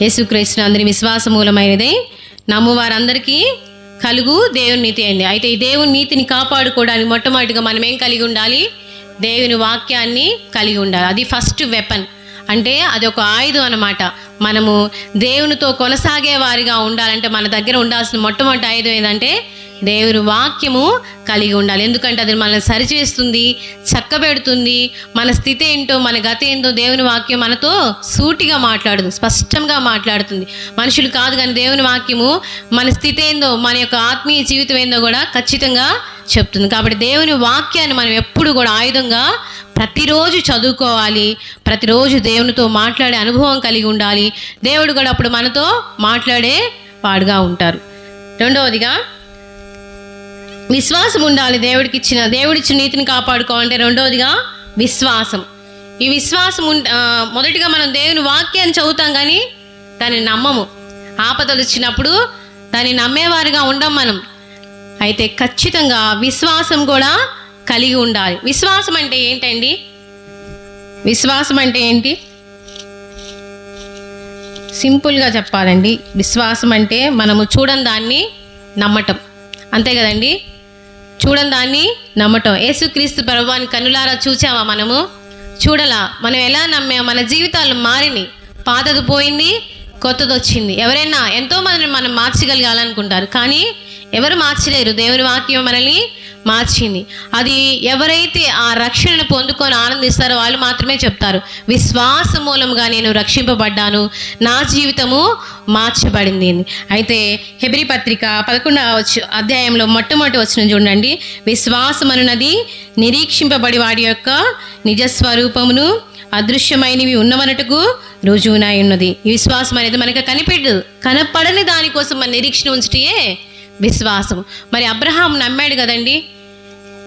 యేసుక్రీస్తునందరి విశ్వాస మూలమైనదై నమ్ము వారందరికీ కలుగు దేవుని నీతి అయింది. అయితే ఈ దేవుని నీతిని కాపాడుకోవడానికి మొట్టమొదటిగా మనం ఏం కలిగి ఉండాలి? దేవుని వాక్యాన్ని కలిగి ఉండాలి. అది ఫస్ట్ వెపన్, అంటే అది ఒక ఆయుధం అన్నమాట. మనము దేవునితో కొనసాగే వారిగా ఉండాలంటే మన దగ్గర ఉండాల్సిన మొట్టమొదటి ఆయుధం ఏంటంటే దేవుని వాక్యము కలిగి ఉండాలి. ఎందుకంటే అది మనల్ని సరిచేస్తుంది, చక్కబెడుతుంది. మన స్థితి ఏంటో, మన గతి ఏంటో దేవుని వాక్యం మనతో సూటిగా మాట్లాడుతుంది, స్పష్టంగా మాట్లాడుతుంది. మనుషులు కాదు కానీ దేవుని వాక్యము మన స్థితి ఏందో, మన యొక్క ఆత్మీయ జీవితం ఏందో కూడా ఖచ్చితంగా చెప్తుంది. కాబట్టి దేవుని వాక్యాన్ని మనం ఎప్పుడు కూడా ఆయుధంగా ప్రతిరోజు చదువుకోవాలి, ప్రతిరోజు దేవునితో మాట్లాడే అనుభవం కలిగి ఉండాలి. దేవుడు కూడా అప్పుడు మనతో మాట్లాడే వాడుగా ఉంటారు. రెండవదిగా విశ్వాసం ఉండాలి. దేవుడిచ్చిన నీతిని కాపాడుకోవాలంటే రెండవదిగా విశ్వాసం. ఈ విశ్వాసం మొదటిగా మనం దేవుని వాక్యాన్ని చదువుతాం కానీ దాన్ని నమ్మము. ఆపదలు వచ్చినప్పుడు దాన్ని నమ్మేవారిగా ఉండం మనం. అయితే ఖచ్చితంగా విశ్వాసం కూడా కలిగి ఉండాలి. విశ్వాసం అంటే ఏంటండి? విశ్వాసం అంటే ఏంటి? సింపుల్గా చెప్పాలండి, విశ్వాసం అంటే మనము చూడని దాన్ని నమ్మటం, అంతే కదండి. చూడని దాన్ని నమ్మటం. యేసుక్రీస్తు ప్రభువాన్ని కన్నులారా చూచామా? మనము చూడలా. మనం ఎలా నమ్మాము? మన జీవితాలు మారినాయి, పాతది పోయింది, కొత్తది వచ్చింది. ఎవరైనా ఎంతోమందిని మనం మార్చగలగాలనుకుంటారు కానీ ఎవరు మార్చలేరు. దేవుని వాక్యం మనల్ని మార్చింది. అది ఎవరైతే ఆ రక్షణను పొందుకొని ఆనందిస్తారో వాళ్ళు మాత్రమే చెప్తారు, విశ్వాస మూలంగా నేను రక్షింపబడ్డాను, నా జీవితము మార్చబడింది. అయితే హెబ్రీ పత్రిక 11వ అధ్యాయంలో మొట్టమొదటి వచనం చూడండి. విశ్వాసం అనున్నది నిరీక్షింపబడి వాడి యొక్క నిజస్వరూపమును అదృశ్యమైనవి ఉన్నవనటుకు రుజువునై ఉన్నది. ఈ విశ్వాసం అనేది మనకు కనపడని దానికోసం మన నిరీక్షణ ఉంచటే విశ్వాసం. మరి అబ్రహాం నమ్మాడు కదండి,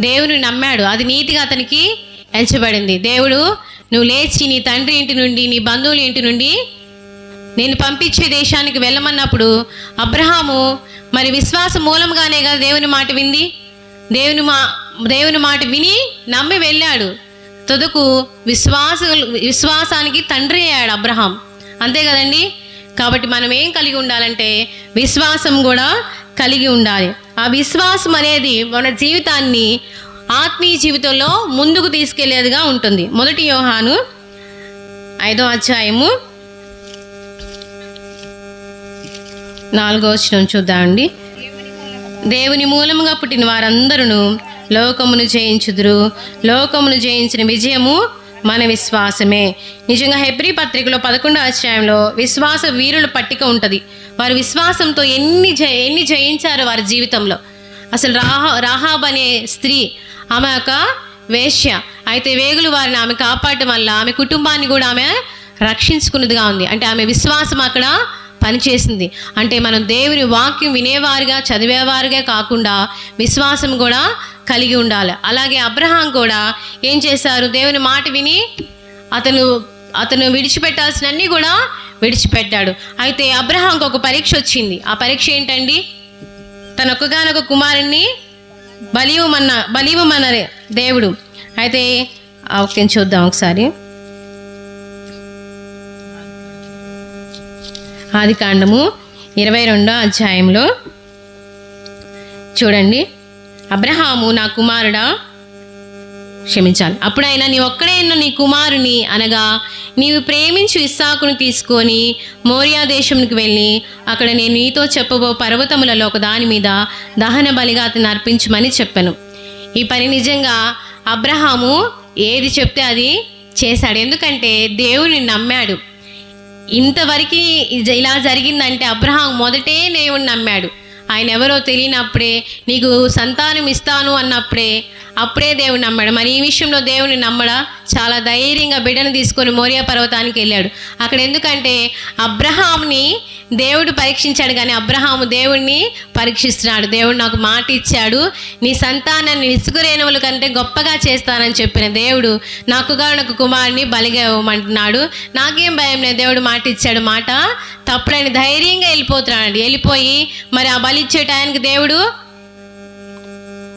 దేవుని నమ్మాడు, అది నీతిగా అతనికి ఎంచబడింది. దేవుడు నువ్వు లేచి నీ తండ్రి ఇంటి నుండి, నీ బంధువుల ఇంటి నుండి నేను పంపించే దేశానికి వెళ్ళమన్నప్పుడు అబ్రహాము మరి విశ్వాసం మూలంగానే కదా దేవుని మాట వింది. దేవుని మాట విని నమ్మి వెళ్ళాడు. తుదకు విశ్వాసానికి తండ్రి అయ్యాడు అబ్రహాం, అంతే కదండి. కాబట్టి మనం ఏం కలిగి ఉండాలంటే విశ్వాసం కూడా కలిగి ఉండాలి. ఆ విశ్వాసం అనేది మన జీవితాన్ని ఆత్మీయ జీవితంలో ముందుకు తీసుకెళ్లేదిగా ఉంటుంది. 1 యోహాను 5వ అధ్యాయము 4వ వచనం చూద్దామండి. దేవుని మూలముగా పుట్టిన వారందరూ లోకమును జయించుదురు, లోకమును జయించిన విజయము మన విశ్వాసమే. నిజంగా హెబ్రీ పత్రికలో 11వ అధ్యాయంలో విశ్వాస వీరుల పట్టిక ఉంటుంది. వారి విశ్వాసంతో ఎన్ని జయించారో వారి జీవితంలో. అసలు రాహాబ్ అనే స్త్రీ, ఆమె ఒక వేశ్య. అయితే వేగులు వారిని ఆమె కాపాడటం వల్ల ఆమె కుటుంబాన్ని కూడా ఆమె రక్షించుకున్నదిగా ఉంది. అంటే ఆమె విశ్వాసం అక్కడ పనిచేసింది. అంటే మనం దేవుని వాక్యం వినేవారుగా చదివేవారుగా కాకుండా విశ్వాసం కూడా కలిగి ఉండాలి. అలాగే అబ్రహాం కూడా ఏం చేశారు? దేవుని మాట విని అతను విడిచిపెట్టాల్సినన్నీ కూడా విడిచిపెట్టాడు. అయితే అబ్రహాంకు ఒక పరీక్ష వచ్చింది. ఆ పరీక్ష ఏంటండి? తన ఒక్కగానొక కుమారుణ్ణి బలివ్వమన్నారు దేవుడు. అయితే ఓకే చూద్దాం ఒకసారి. ఆదికాండము 22వ అధ్యాయంలో చూడండి. అబ్రహాము, నా కుమారుడా, క్షమించాలి, అప్పుడైనా నీ ఒక్కడే ఉన్న నీ కుమారుని అనగా నీవు ప్రేమించు ఇస్సాకును తీసుకొని మోరియా దేశంకి వెళ్ళి అక్కడ నేను నీతో చెప్పబో పర్వతములలో ఒక దాని మీద దహన బలిగా అతను అర్పించమని చెప్పాను. ఈ పని నిజంగా అబ్రహాము ఏది చెప్తే అది చేశాడు. ఎందుకంటే దేవుని నమ్మాడు. ఇంతవరకు ఇలా జరిగిందంటే అబ్రహాం మొదటే దేవుని నమ్మాడు. ఆయన ఎవరో తెలియనప్పుడే, నీకు సంతానం ఇస్తాను అప్పుడే దేవుని నమ్మాడు. మరి ఈ విషయంలో దేవుని నమ్మడా? చాలా ధైర్యంగా బిడ్డను తీసుకొని మోరియా పర్వతానికి వెళ్ళాడు. అక్కడ ఎందుకంటే అబ్రహాంని దేవుడు పరీక్షించాడు, కానీ అబ్రహాము దేవుడిని పరీక్షిస్తున్నాడు. దేవుడు నాకు మాట ఇచ్చాడు, నీ సంతానాన్ని ఇసుక రేణువుల కంటే గొప్పగా చేస్తానని చెప్పిన దేవుడు నాకు కుమారుని బలిగా ఇవ్వమంటున్నాడు. నాకేం భయం లేదు, దేవుడు మాట ఇచ్చాడు, మాట తప్పుడని ధైర్యంగా వెళ్ళిపోతున్నాడు. వెళ్ళిపోయి మరి ఆ బలి ఇచ్చే టయానికి దేవుడు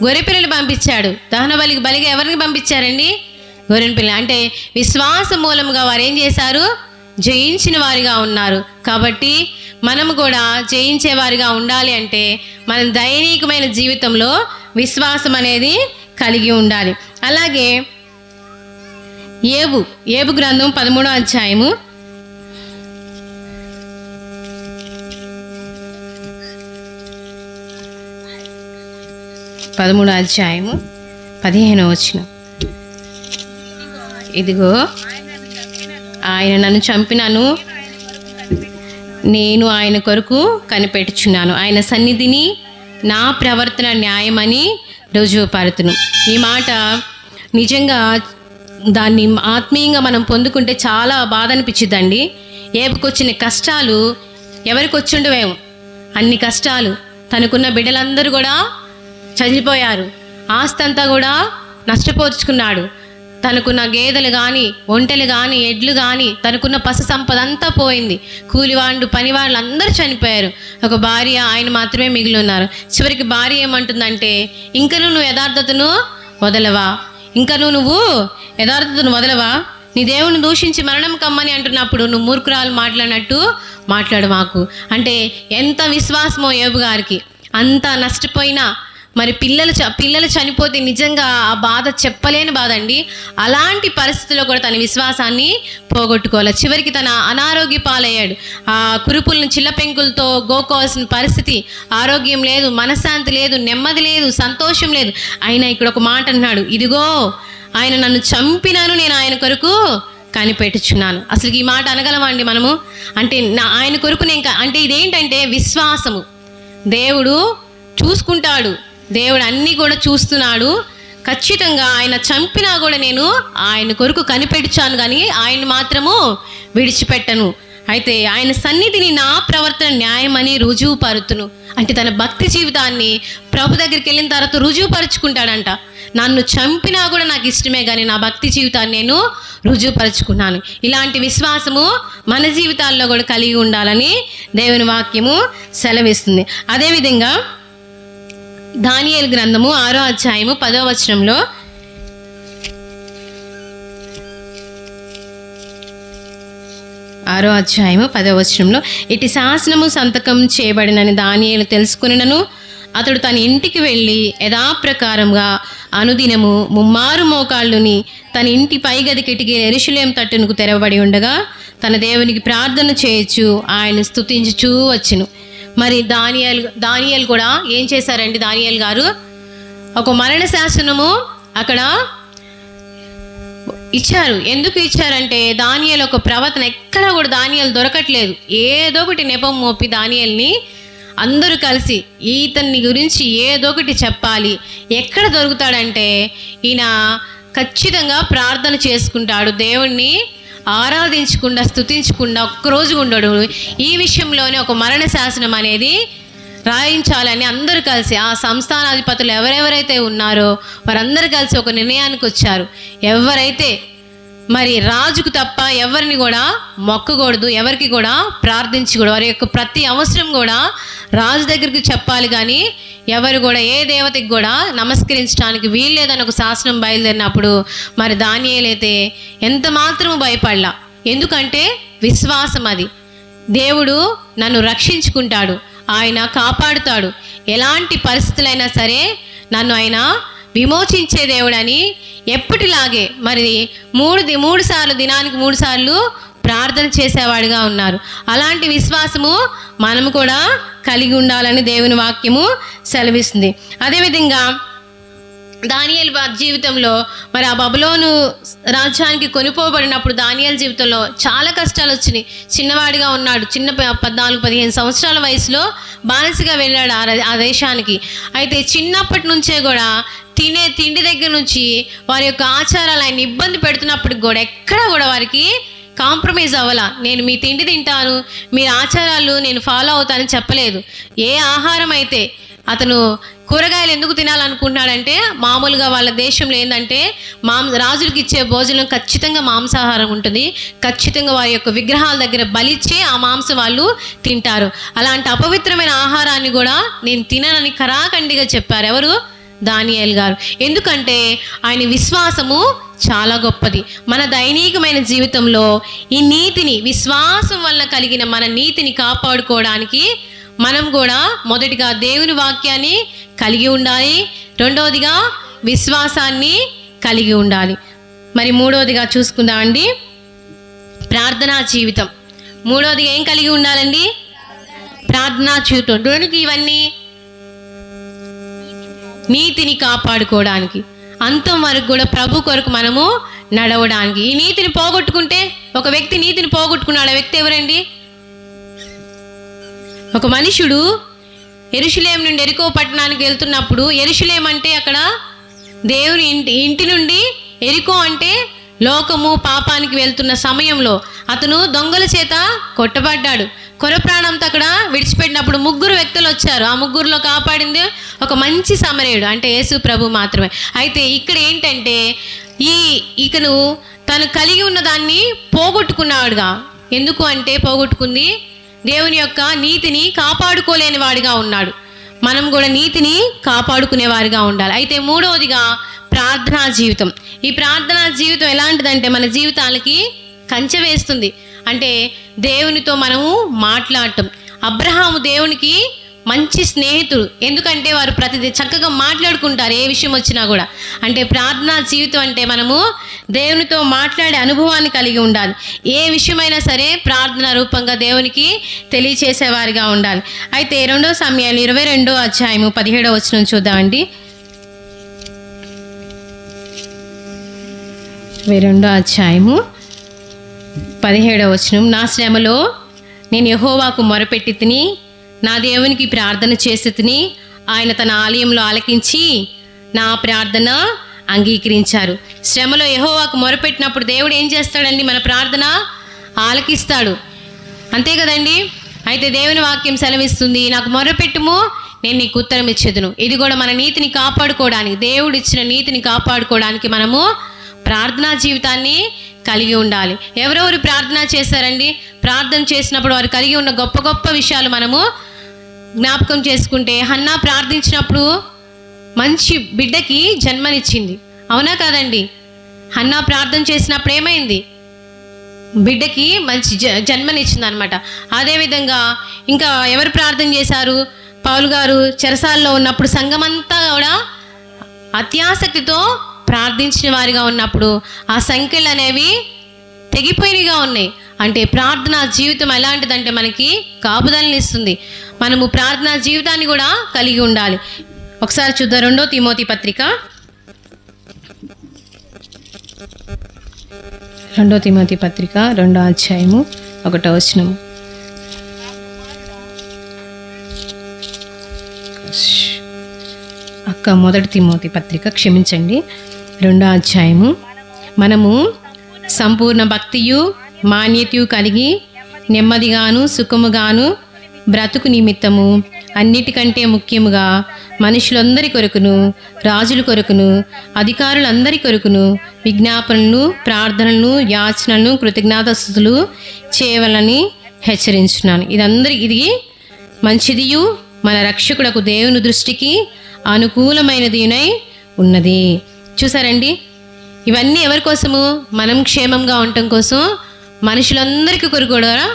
గొర్రెపిల్లలు పంపించాడు. దహన బలిగా ఎవరిని పంపించారండి? గొర్రె పిల్లలు. అంటే విశ్వాస మూలంగా వారు ఏం చేశారు? జయించిన వారిగా ఉన్నారు. కాబట్టి మనము కూడా జయించేవారిగా ఉండాలి అంటే మనం దైనికమైన జీవితంలో విశ్వాసం అనేది కలిగి ఉండాలి. అలాగే ఏబు గ్రంథం 13వ అధ్యాయము 13వ అధ్యాయము 15వ వచనం. ఇదిగో ఆయన నన్ను చంపినాను, నేను ఆయన కొరకు కనిపెట్టుచున్నాను, ఆయన సన్నిధిని నా ప్రవర్తన న్యాయమని రుజువుపరుతును. ఈ మాట నిజంగా దాన్ని ఆత్మీయంగా మనం పొందుకుంటే చాలా బాధ అనిపించిద్దండి. ఏపుకొచ్చిన కష్టాలు ఎవరికి వచ్చిండవేమో అన్ని కష్టాలు. తనకున్న బిడ్డలందరూ కూడా చనిపోయారు, ఆస్తి అంతా కూడా నష్టపోర్చుకున్నాడు. తనకున్న గేదెలు కానీ, ఒంటెలు కానీ, ఎడ్లు కానీ, తనకున్న పశు సంపద అంతా పోయింది. కూలివాళ్ళు, పనివాళ్ళు అందరూ చనిపోయారు. ఒక భార్య, ఆయన మాత్రమే మిగిలి ఉన్నారు. చివరికి భార్య ఏమంటుందంటే, ఇంకనూ నువ్వు యథార్థతను వదలవా? నువ్వు యథార్థతను వదలవా? నీ దేవుని దూషించి మరణం కమ్మని అంటున్నప్పుడు నువ్వు మూర్ఖురాలు మాట్లాడినట్టు మాట్లాడు మాకు. అంటే ఎంత విశ్వాసమో యోబు గారికి. అంత నష్టపోయినా మరి పిల్లలు చనిపోతే నిజంగా ఆ బాధ చెప్పలేని బాధ అండి. అలాంటి పరిస్థితుల్లో కూడా తన విశ్వాసాన్ని పోగొట్టుకోవాలి. చివరికి తన అనారోగ్య పాలయ్యాడు. ఆ కురుపులను చిల్లపెంకులతో గోకోవాల్సిన పరిస్థితి. ఆరోగ్యం లేదు, మనశ్శాంతి లేదు, నెమ్మది లేదు, సంతోషం లేదు. అయినా ఇక్కడ ఒక మాట అన్నాడు, ఇదిగో ఆయన నన్ను చంపినాను, నేను ఆయన కొరకు కనిపెట్టుచున్నాను. అసలు ఈ మాట అనగలమండి మనము? అంటే ఆయన కొరకు అంటే ఇదేంటంటే విశ్వాసము. దేవుడు చూసుకుంటాడు, దేవుడు అన్నీ కూడా చూస్తున్నాడు. ఖచ్చితంగా ఆయన చంపినా కూడా నేను ఆయన కొరకు కనిపెట్టాను, కానీ ఆయన మాత్రము విడిచిపెట్టను. అయితే ఆయన సన్నిధిని నా ప్రవర్తన న్యాయమని రుజువుపరుతును. అంటే తన భక్తి జీవితాన్ని ప్రభు దగ్గరికి వెళ్ళిన తర్వాత రుజువుపరుచుకుంటాడంట. నన్ను చంపినా కూడా నాకు ఇష్టమే, కానీ నా భక్తి జీవితాన్ని నేను రుజువుపరుచుకున్నాను. ఇలాంటి విశ్వాసము మన జీవితాల్లో కూడా కలిగి ఉండాలని దేవుని వాక్యము సెలవిస్తుంది. అదేవిధంగా దానియేలు గ్రంథము 6వ అధ్యాయము 10వ వచనంలో, ఇటు శాసనము సంతకం చేయబడినని దానియేలు తెలుసుకునినను అతడు తన ఇంటికి వెళ్ళి యథాప్రకారంగా అనుదినము 3 మోకాళ్ళుని తన ఇంటి పైగది కిటికీ యెరూషలేము తట్టునకు తెరవబడి ఉండగా తన దేవునికి ప్రార్థన చేయొచ్చు, ఆయన స్తుతించుచూ వచ్చును. మరి దానియేలు కూడా ఏం చేశారండి? దానియేలు గారు ఒక మరణ శాసనము అక్కడ ఇచ్చారు. ఎందుకు ఇచ్చారంటే దానియేలు ఒక ప్రవర్తన, ఎక్కడ కూడా దానియేలు దొరకట్లేదు. ఏదో ఒకటి నెపం మోపి దానియేలుని అందరూ కలిసి ఈతన్ని గురించి ఏదో ఒకటి చెప్పాలి. ఎక్కడ దొరుకుతాడంటే ఈయన ఖచ్చితంగా ప్రార్థన చేసుకుంటాడు, దేవుణ్ణి ఆరాధించకుండా స్తుతించకుండా ఒక్కరోజు ఉండడు. ఈ విషయంలోనే ఒక మరణ శాసనం అనేది రాయించాలని అందరూ కలిసి, ఆ సంస్థానాధిపతులు ఎవరెవరైతే ఉన్నారో వారందరూ కలిసి ఒక నిర్ణయానికి వచ్చారు. ఎవరైతే మరి రాజుకు తప్ప ఎవరిని కూడా మొక్కకూడదు, ఎవరికి కూడా ప్రార్థించకూడదు. వారి యొక్క ప్రతి అవసరం కూడా రాజు దగ్గరికి చెప్పాలి, కానీ ఎవరు కూడా ఏ దేవతకి కూడా నమస్కరించడానికి వీల్లేదని ఒక శాసనం బయలుదేరినప్పుడు మరి దానియేలైతే ఎంత మాత్రము భయపడలా. ఎందుకంటే విశ్వాసం అది. దేవుడు నన్ను రక్షించుకుంటాడు, ఆయన కాపాడుతాడు, ఎలాంటి పరిస్థితులైనా సరే నన్ను ఆయన విమోచించే దేవుడని ఎప్పటిలాగే మరి మూడు సార్లు దినానికి 3 సార్లు ప్రార్థన చేసేవాడిగా ఉన్నారు. అలాంటి విశ్వాసము మనము కూడా కలిగి ఉండాలని దేవుని వాక్యము సెలవిస్తుంది. అదేవిధంగా దానియేలు జీవితంలో మరి ఆ బబులోను రాజ్యానికి కొనిపోబడినప్పుడు దానియేలు జీవితంలో చాలా కష్టాలు వచ్చినాయి. చిన్నవాడిగా ఉన్నాడు, 14-15 సంవత్సరాల వయసులో బానిసగా వెళ్ళాడు ఆ దేశానికి. అయితే చిన్నప్పటి నుంచే కూడా తినే తిండి దగ్గర నుంచి వారి యొక్క ఆచారాలు ఆయన ఇబ్బంది పెడుతున్నప్పటికి కూడా ఎక్కడా కూడా వారికి కాంప్రమైజ్ అవ్వాల. నేను మీ తిండి తింటాను, మీ ఆచారాలు నేను ఫాలో అవుతానని చెప్పలేదు. ఏ ఆహారం అయితే అతను కూరగాయలు ఎందుకు తినాలనుకుంటున్నాడంటే, మామూలుగా వాళ్ళ దేశంలో ఏంటంటే రాజులకు ఇచ్చే భోజనం ఖచ్చితంగా మాంసాహారం ఉంటుంది. ఖచ్చితంగా వారి యొక్క విగ్రహాల దగ్గర బలిచ్చే ఆ మాంసం వాళ్ళు తింటారు. అలాంటి అపవిత్రమైన ఆహారాన్ని కూడా నేను తిననని కరాఖండిగా చెప్పారు. ఎవరు? దానియేలు గారు. ఎందుకంటే ఆయన విశ్వాసము చాలా గొప్పది. మన దైనికమైన జీవితంలో ఈ నీతిని, విశ్వాసం వల్ల కలిగిన మన నీతిని కాపాడుకోవడానికి మనం కూడా మొదటిగా దేవుని వాక్యాన్ని కలిగి ఉండాలి, రెండవదిగా విశ్వాసాన్ని కలిగి ఉండాలి. మరి మూడవదిగా చూసుకుందామండి, ప్రార్థనా జీవితం. మూడవదిగా ఏం కలిగి ఉండాలండి? ప్రార్థనా జీవితం. దానికి ఇవన్నీ నీతిని కాపాడుకోవడానికి, అంతం వరకు కూడా ప్రభు కొరకు మనము నడవడానికి. ఈ నీతిని పోగొట్టుకుంటే, ఒక వ్యక్తి నీతిని పోగొట్టుకున్నాడు. ఆ వ్యక్తి ఎవరండి? ఒక మనుషుడు యెరూషలేము నుండి యెరికో పట్టణానికి వెళ్తున్నప్పుడు, యెరూషలేము అంటే అక్కడ దేవుని ఇంటి నుండి యెరికో అంటే లోకము పాపానికి వెళ్తున్న సమయంలో అతను దొంగల చేత కొట్టబడ్డాడు. కొర ప్రాణంతో అక్కడ విడిచిపెట్టినప్పుడు 3 వ్యక్తులు వచ్చారు. ఆ 3లో కాపాడింది ఒక మంచి సమరయుడు, అంటే యేసు ప్రభు మాత్రమే. అయితే ఇక్కడ ఏంటంటే ఇకను తను కలిగి ఉన్న దాన్ని పోగొట్టుకున్నాడుగా. ఎందుకు అంటే పోగొట్టుకుంది దేవుని యొక్క నీతిని కాపాడుకోలేని వాడిగా ఉన్నాడు. మనం కూడా నీతిని కాపాడుకునేవారిగా ఉండాలి. అయితే మూడవదిగా ప్రార్థనా జీవితం. ఈ ప్రార్థనా జీవితం ఎలాంటిదంటే మన జీవితాలకి కంచె వేస్తుంది. అంటే దేవునితో మనము మాట్లాడటం. అబ్రహాము దేవునికి మంచి స్నేహితుడు, ఎందుకంటే వారు ప్రతిదీ చక్కగా మాట్లాడుకుంటారు ఏ విషయం వచ్చినా కూడా. అంటే ప్రార్థనా జీవితం అంటే మనము దేవునితో మాట్లాడే అనుభవాన్ని కలిగి ఉండాలి. ఏ విషయమైనా సరే ప్రార్థన రూపంగా దేవునికి తెలియచేసేవారిగా ఉండాలి. అయితే 2 సమయాలు 22వ అధ్యాయము 17వ వచనం చూద్దామండి. 22వ అధ్యాయము 17వ వచనం. నా శ్రమలో నేను యెహోవాకు మొరపెట్టి తిని, నా దేవునికి ప్రార్థన చేసి తిని, ఆయన తన ఆలయంలో ఆలకించి నా ప్రార్థన అంగీకరించారు. శ్రమలో యెహోవాకు మొరపెట్టినప్పుడు దేవుడు ఏం చేస్తాడండి? మన ప్రార్థన ఆలకిస్తాడు, అంతే కదండి. అయితే దేవుని వాక్యం సెలవిస్తుంది, నాకు మొరపెట్టుము నేను నీకు ఉత్తరం ఇచ్చేదును. ఇది కూడా మన నీతిని కాపాడుకోవడానికి, దేవుడు ఇచ్చిన నీతిని కాపాడుకోవడానికి మనము ప్రార్థనా జీవితాన్ని కలిగి ఉండాలి. ఎవరెవరు ప్రార్థన చేశారండి? ప్రార్థన చేసినప్పుడు వారు కలిగి ఉన్న గొప్ప గొప్ప విషయాలు మనము జ్ఞాపకం చేసుకుంటే, హన్నా ప్రార్థించినప్పుడు మంచి బిడ్డకి జన్మనిచ్చింది, అవునా కాదండి? హన్నా ప్రార్థన చేసినప్పుడు ఏమైంది? బిడ్డకి మంచి జన్మనిచ్చింది అనమాట. అదేవిధంగా ఇంకా ఎవరు ప్రార్థన చేశారు? పౌలు గారు చెరసాల్లో ఉన్నప్పుడు సంఘమంతా కూడా అత్యాసక్తితో ప్రార్థించిన వారిగా ఉన్నప్పుడు ఆ సంఖ్యలు అనేవి తెగిపోయినగా ఉన్నాయి. అంటే ప్రార్థనా జీవితం ఎలాంటిదంటే మనకి కాపుదలని ఇస్తుంది. మనము ప్రార్థనా జీవితాన్ని కూడా కలిగి ఉండాలి. ఒకసారి చూద్దాం 2 తిమోతి పత్రిక 2 తిమోతి పత్రిక 2వ అధ్యాయము 1వ వచనం. అక్క 1 తిమోతి పత్రిక క్షమించండి 2వ అధ్యాయము. మనము సంపూర్ణ భక్తియు మాన్యతయు కలిగి నెమ్మదిగాను సుఖముగాను బ్రతుకు నిమిత్తము అన్నిటికంటే ముఖ్యముగా మనుషులందరి కొరకును, రాజుల కొరకును, అధికారులందరి కొరకును, విజ్ఞాపనలను, ప్రార్థనలను, యాచనలను, కృతజ్ఞతాస్తుతులు చేయవలని హెచ్చరించున్నాను. ఇది మంచిదియు మన రక్షకుడకు దేవుని దృష్టికి అనుకూలమైనదినై ఉన్నది. చూసారండి, ఇవన్నీ ఎవరి కోసము? మనం క్షేమంగా ఉండటం కోసం, మనుషులందరికీ కొరకు కూడా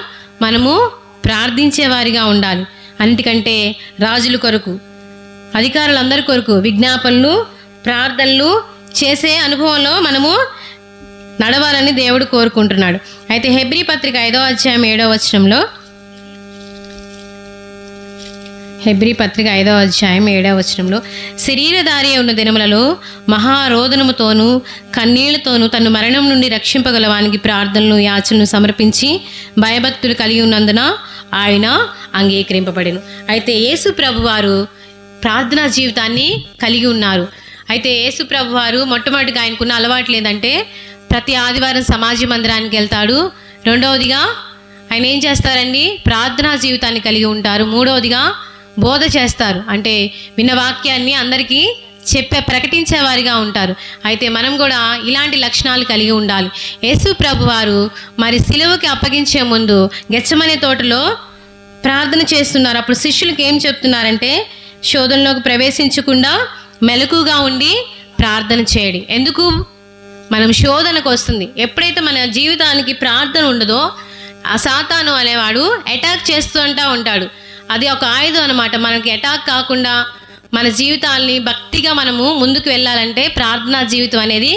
మనము ప్రార్థించేవారిగా ఉండాలి. అన్నిటికంటే రాజుల కొరకు, అధికారులందరి కొరకు విజ్ఞాపనలు, ప్రార్థనలు చేసే అనుభవంలో మనము నడవాలని దేవుడు కోరుకుంటున్నాడు. అయితే హెబ్రీ పత్రిక 5వ అధ్యాయం 7వ వచనంలో, హెబ్రీ పత్రిక 5వ అధ్యాయం 7వ వచనంలో, శరీరధారి ఉన్న దినములలో మహారోదనముతోనూ కన్నీళ్లతోనూ తను మరణం నుండి రక్షింపగలవానికి ప్రార్థనలు, యాచనలు సమర్పించి భయభక్తులు కలిగి ఉన్నందున ఆయన అంగీకరింపబడెను. అయితే యేసు ప్రభువారు ప్రార్థనా జీవితాన్ని కలిగి ఉన్నారు. అయితే యేసు ప్రభువారు మొట్టమొదటిగా ఆయనకున్న అలవాట్లు ఏంటంటే ప్రతి ఆదివారం సమాజ మందిరానికి వెళ్తాడు. రెండవదిగా ఆయన ఏం చేస్తారండి? ప్రార్థనా జీవితాన్ని కలిగి ఉంటారు. మూడవదిగా బోధ చేస్తారు. అంటే విన్న వాక్యాన్ని అందరికీ ప్రకటించేవారిగా ఉంటారు. అయితే మనం కూడా ఇలాంటి లక్షణాలు కలిగి ఉండాలి. యేసు ప్రభువారు మరి సిలువకి అప్పగించే ముందు గెత్సెమనే తోటలో ప్రార్థన చేస్తున్నారు. అప్పుడు శిష్యులకు ఏం చెప్తున్నారంటే, శోధనలోకి ప్రవేశించకుండా మెలకుగా ఉండి ప్రార్థన చేయడి. ఎందుకు? మనం శోధనకు వస్తుంది. ఎప్పుడైతే మన జీవితానికి ప్రార్థన ఉండదో ఆ సాతాను అనేవాడు అటాక్ చేస్తుంటా ఉంటాడు. అది ఒక ఆయుధం అనమాట. మనకి అటాక్ కాకుండా మన జీవితాల్ని భక్తిగా మనము ముందుకు వెళ్ళాలంటే ప్రార్థనా జీవితం అనేది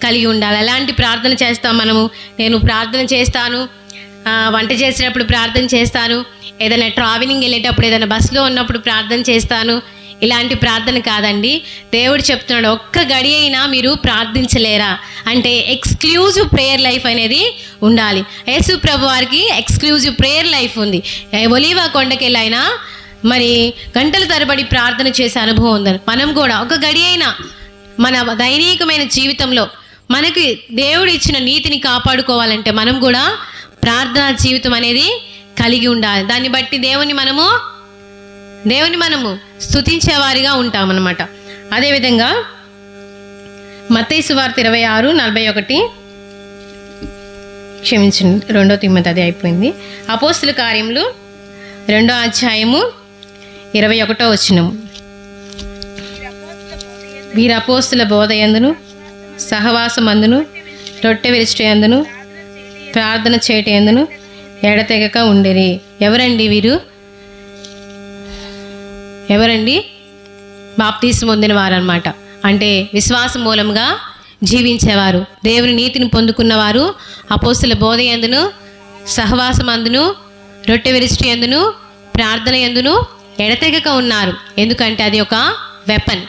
కలిగి ఉండాలి. ఎలాంటి ప్రార్థన చేస్తాం మనము? నేను ప్రార్థన చేస్తాను, వంట చేసేటప్పుడు ప్రార్థన చేస్తాను, ఏదైనా ట్రావెలింగ్ వెళ్ళేటప్పుడు, ఏదైనా బస్సులో ఉన్నప్పుడు ప్రార్థన చేస్తాను. ఇలాంటి ప్రార్థన కాదండి. దేవుడు చెప్తున్నాడు, ఒక్క గడి అయినా మీరు ప్రార్థించలేరా అంటే ఎక్స్క్లూజివ్ ప్రేయర్ లైఫ్ అనేది ఉండాలి. యేసు ప్రభు వారికి ఎక్స్క్లూజివ్ ప్రేయర్ లైఫ్ ఉంది. ఒలీవ కొండకెళ్ళైనా మరి గంటల తరబడి ప్రార్థన చేసే అనుభవం ఉందని. మనం కూడా ఒక గడి అయినా మన దైనికమైన జీవితంలో మనకి దేవుడు ఇచ్చిన నీతిని కాపాడుకోవాలంటే మనం కూడా ప్రార్థనా జీవితం అనేది కలిగి ఉండాలి. దాన్ని బట్టి దేవుని మనము స్తుతించేవారిగా ఉంటామన్నమాట. అదేవిధంగా మత్తయి సువార్త 26:41, క్షమించండి 2వ తిమ్మోతి, అది అయిపోయింది. అపోస్తుల కార్యములు 2వ అధ్యాయము 21వ వచనం, వీరు అపోస్తుల బోధ యందును సహవాసమందును రొట్టె విరుచుటయందును ప్రార్థన చేయటయందును ఎడతెగక ఉండిరి. ఎవరండి వీరు? ఎవరండి? బాప్తీసం పొందిన వారు అనమాట. అంటే విశ్వాసం మూలంగా జీవించేవారు, దేవుని నీతిని పొందుకున్నవారు, అపోస్తుల బోధ యందును సహవాసమందును రొట్టె విరుచుట యందును ప్రార్థన యందును ఎడతెగక ఉన్నారు. ఎందుకంటే అది ఒక వెపన్,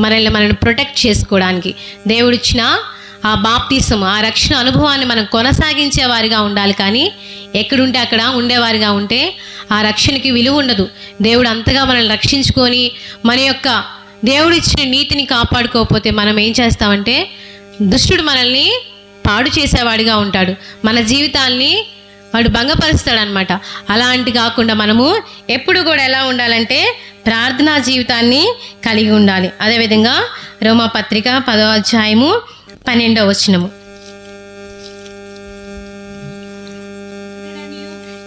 మనల్ని ప్రొటెక్ట్ చేసుకోవడానికి. దేవుడిచ్చిన ఆ బాప్తీసం, ఆ రక్షణ అనుభవాన్ని మనం కొనసాగించే వారిగా ఉండాలి. కానీ ఎక్కడుంటే అక్కడ ఉండేవారిగా ఉంటే ఆ రక్షణకి విలువ ఉండదు. దేవుడు అంతగా మనల్ని రక్షించుకొని మన యొక్క దేవుడు ఇచ్చిన నీతిని కాపాడుకోకపోతే మనం ఏం చేస్తామంటే దుష్టుడు మనల్ని పాడు చేసేవాడిగా ఉంటాడు, మన జీవితాల్ని వాడు భంగపరుస్తాడనమాట. అలాంటి కాకుండా మనము ఎప్పుడు కూడా ఎలా ఉండాలంటే ప్రార్థనా జీవితాన్ని కలిగి ఉండాలి. అదేవిధంగా రోమాపత్రిక 10వ అధ్యాయము 12వ వచనము,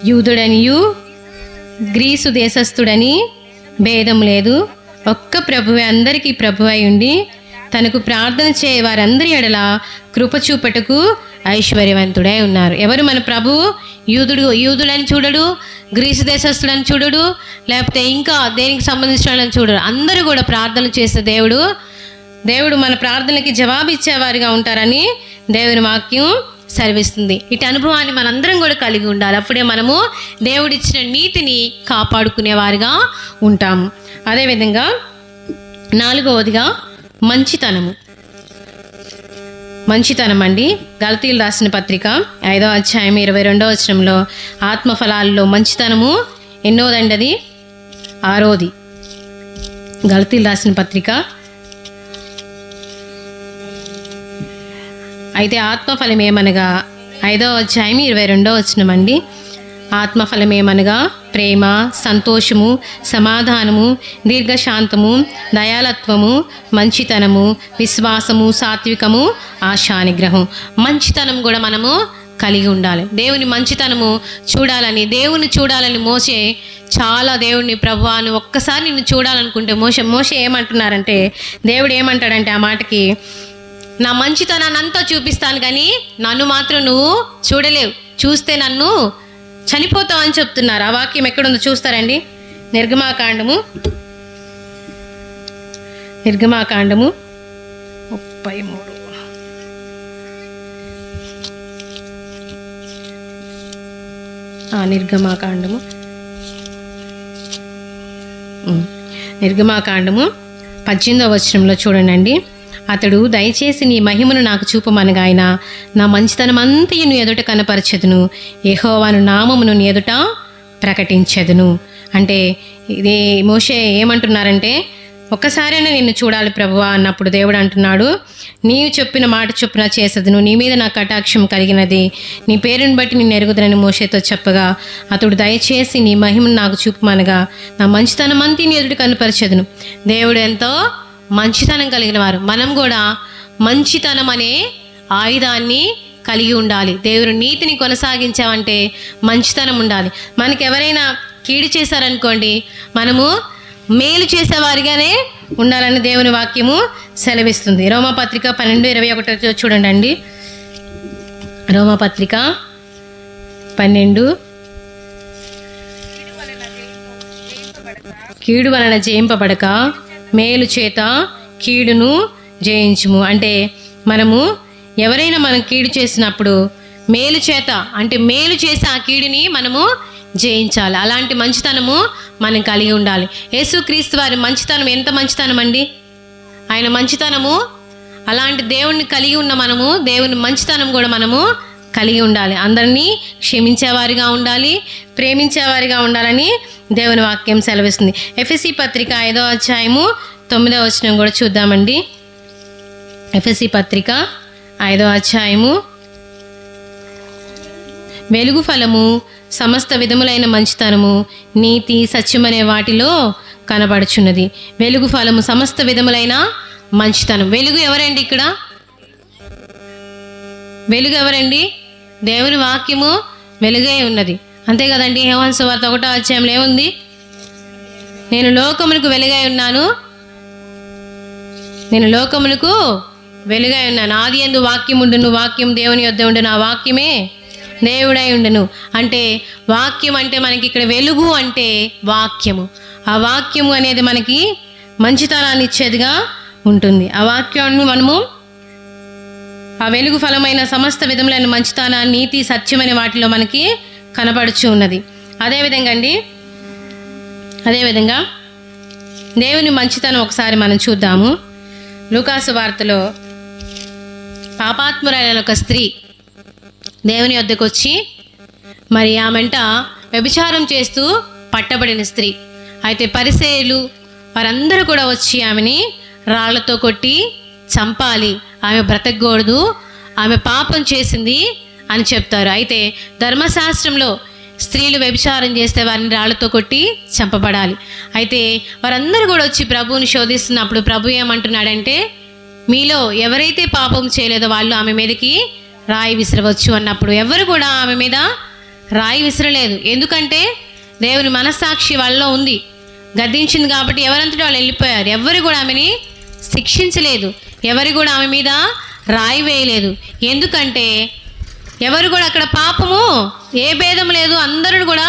యూదుడనియు గ్రీసు దేశస్థుడని భేదం లేదు, ఒక్క ప్రభువే అందరికీ ప్రభువై ఉండి తనకు ప్రార్థన చేయ వారందరి ఎడల కృప చూపటకు ఐశ్వర్యవంతుడై ఉన్నారు. ఎవరు మన ప్రభువు? యూదుడని చూడడు, గ్రీసు దేశస్థుడని చూడడు, లేకపోతే ఇంకా దేనికి సంబంధించిన వాళ్ళని చూడడు. అందరూ కూడా ప్రార్థన చేసే దేవుడు మన ప్రార్థనకి జవాబు ఇచ్చేవారిగా ఉంటారని దేవుని వాక్యం సెలవిస్తుంది. ఇటు అనుభవాన్ని మనందరం కూడా కలిగి ఉండాలి. అప్పుడే మనము దేవుడిచ్చిన నీతిని కాపాడుకునేవారిగా ఉంటాము. అదేవిధంగా 4వదిగా మంచితనం అండి. గలతీయులు రాసిన పత్రిక 5వ అధ్యాయం 22వ వచనంలో ఆత్మఫలాల్లో మంచితనము ఎన్నోదండి? అది 6వది. గలతీయులు రాసిన పత్రిక అయితే ఆత్మఫలం ఏమనగా 5వ అధ్యాయం 22వ వచనం అండి. ఆత్మఫలమేమనగా ప్రేమ, సంతోషము, సమాధానము, దీర్ఘశాంతము, దయాలత్వము, మంచితనము, విశ్వాసము, సాత్వికము, ఆశానిగ్రహం. మంచితనం కూడా మనము కలిగి ఉండాలి. దేవుని మంచితనము చూడాలని, దేవుని చూడాలని మోషే చాలా దేవుడిని, ప్రభువా నువ్వు ఒక్కసారి నిన్ను చూడాలనుకుంటే మోషే ఏమంటున్నారంటే, దేవుడు ఏమంటాడంటే ఆ మాటకి, నా మంచితనాన్ని అంతా చూపిస్తాను కానీ నన్ను మాత్రం నువ్వు చూడలేవు, చూస్తే నన్ను చనిపోతావు అని చెప్తున్నారు. ఆ వాక్యం ఎక్కడుందో చూస్తారండి. నిర్గమాకాండము 33. నిర్గమాకాండము 18వ వచనంలో చూడండి. అతడు, దయచేసి నీ మహిమను నాకు చూపమనగా ఆయన, నా మంచితనం అంతయు నీ ఎదుట కనపరచెదను, యెహోవాను నామమును నీ ఎదుట ప్రకటించెదను. అంటే ఇది మోషే ఏమంటున్నారంటే, ఒక్కసారైనా నిన్ను చూడాలి ప్రభువా అన్నప్పుడు దేవుడు అంటున్నాడు, నీవు చెప్పిన మాట చొప్పున చేసేదను, నీ మీద నా కటాక్షం కలిగినది, నీ పేరుని బట్టి నేను ఎరుగుదనని మోషేతో చెప్పగా, అతడు దయచేసి నీ మహిమను నాకు చూపమనగా నా మంచితనం అంతా నీ ఎదుట కనపరచెదను. దేవుడు ఎంతో మంచితనం కలిగిన వారు. మనం కూడా మంచితనం అనే ఆయుధాన్ని కలిగి ఉండాలి. దేవుని నీతిని కొనసాగించామంటే మంచితనం ఉండాలి. మనకి ఎవరైనా కీడు చేశారనుకోండి, మనము మేలు చేసేవారిగానే ఉండాలని దేవుని వాక్యము సెలవిస్తుంది. రోమాపత్రిక 12:21 చూడండి. రోమాపత్రిక 12, కీడు వలన జయింపబడక మేలు చేత కీడును జయించుము. అంటే మనము ఎవరైనా మనం కీడు చేసినప్పుడు మేలు చేత, అంటే మేలు చేసి ఆ కీడుని మనము జయించాలి. అలాంటి మంచితనము మనం కలిగి ఉండాలి. యేసుక్రీస్తు వారి మంచితనం ఎంత మంచితనం అండి! ఆయన మంచితనము, అలాంటి దేవుణ్ణి కలిగి ఉన్న మనము దేవుని మంచితనం కూడా మనము కలిగి ఉండాలి. అందరినీ క్షమించేవారిగా ఉండాలి, ప్రేమించేవారిగా ఉండాలని దేవుని వాక్యం సెలవిస్తుంది. ఎఫెసీ పత్రిక 5వ అధ్యాయము 9వ వచనం కూడా చూద్దామండి. ఎఫెసీ పత్రిక 5వ అధ్యాయము, వెలుగు ఫలము సమస్త విధములైన మంచితనము, నీతి, సత్యమనే వాటిలో కనబడుచున్నది. వెలుగు ఫలము సమస్త విధములైన మంచితనం. వెలుగు ఎవరండి? ఇక్కడ వెలుగు ఎవరండి? దేవుని వాక్యము వెలుగే ఉన్నది, అంతే కదండి. యోహాను సువార్త 1వ అధ్యాయంలో ఏముంది? నేను లోకమునకు వెలుగై ఉన్నాను, నేను లోకమునకు వెలుగై ఉన్నాను. ఆది యందు వాక్యం ఉండును, వాక్యం దేవుని యొద్ద ఉండును, ఆ వాక్యమే దేవుడై ఉండును. అంటే వాక్యం అంటే మనకి ఇక్కడ వెలుగు అంటే వాక్యము. ఆ వాక్యము అనేది మనకి మంచితనాన్ని ఇచ్చేదిగా ఉంటుంది. ఆ వాక్యాన్ని మనము, ఆ వెలుగు ఫలమైన సమస్త విధములైన మంచితనాన్ని, నీతి, సత్యమైన వాటిలో మనకి కనపడుచు ఉన్నది. అదేవిధంగా దేవుని మంచితనం ఒకసారి మనం చూద్దాము. లూకాసు వార్తలో పాపాత్మురైన ఒక స్త్రీ దేవుని వద్దకు వచ్చి, మరి ఆమెంట వ్యభిచారం చేస్తూ పట్టబడిన స్త్రీ. అయితే పరిసయ్యులు వారందరూ కూడా వచ్చి ఆమెని రాళ్లతో కొట్టి చంపాలి, ఆమె బ్రతకూడదు, ఆమె పాపం చేసింది అని చెప్తారు. అయితే ధర్మశాస్త్రంలో స్త్రీలు వ్యభిచారం చేస్తే వారిని రాళ్లతో కొట్టి చంపబడాలి. అయితే వారందరూ కూడా వచ్చి ప్రభువుని శోధిస్తున్నప్పుడు ప్రభు ఏమంటున్నాడంటే, మీలో ఎవరైతే పాపం చేయలేదో వాళ్ళు ఆమె మీదకి రాయి విసరవచ్చు అన్నప్పుడు ఎవరు కూడా ఆమె మీద రాయి విసరలేదు. ఎందుకంటే దేవుని మనస్సాక్షి వాళ్ళలో ఉంది, గద్దించింది కాబట్టి ఎవరంతటి వాళ్ళు వెళ్ళిపోయారు. ఎవరు కూడా ఆమెని శిక్షించలేదు, ఎవరు కూడా ఆమె మీద రాయి వేయలేదు. ఎందుకంటే ఎవరు కూడా అక్కడ పాపము ఏ భేదం లేదు, అందరూ కూడా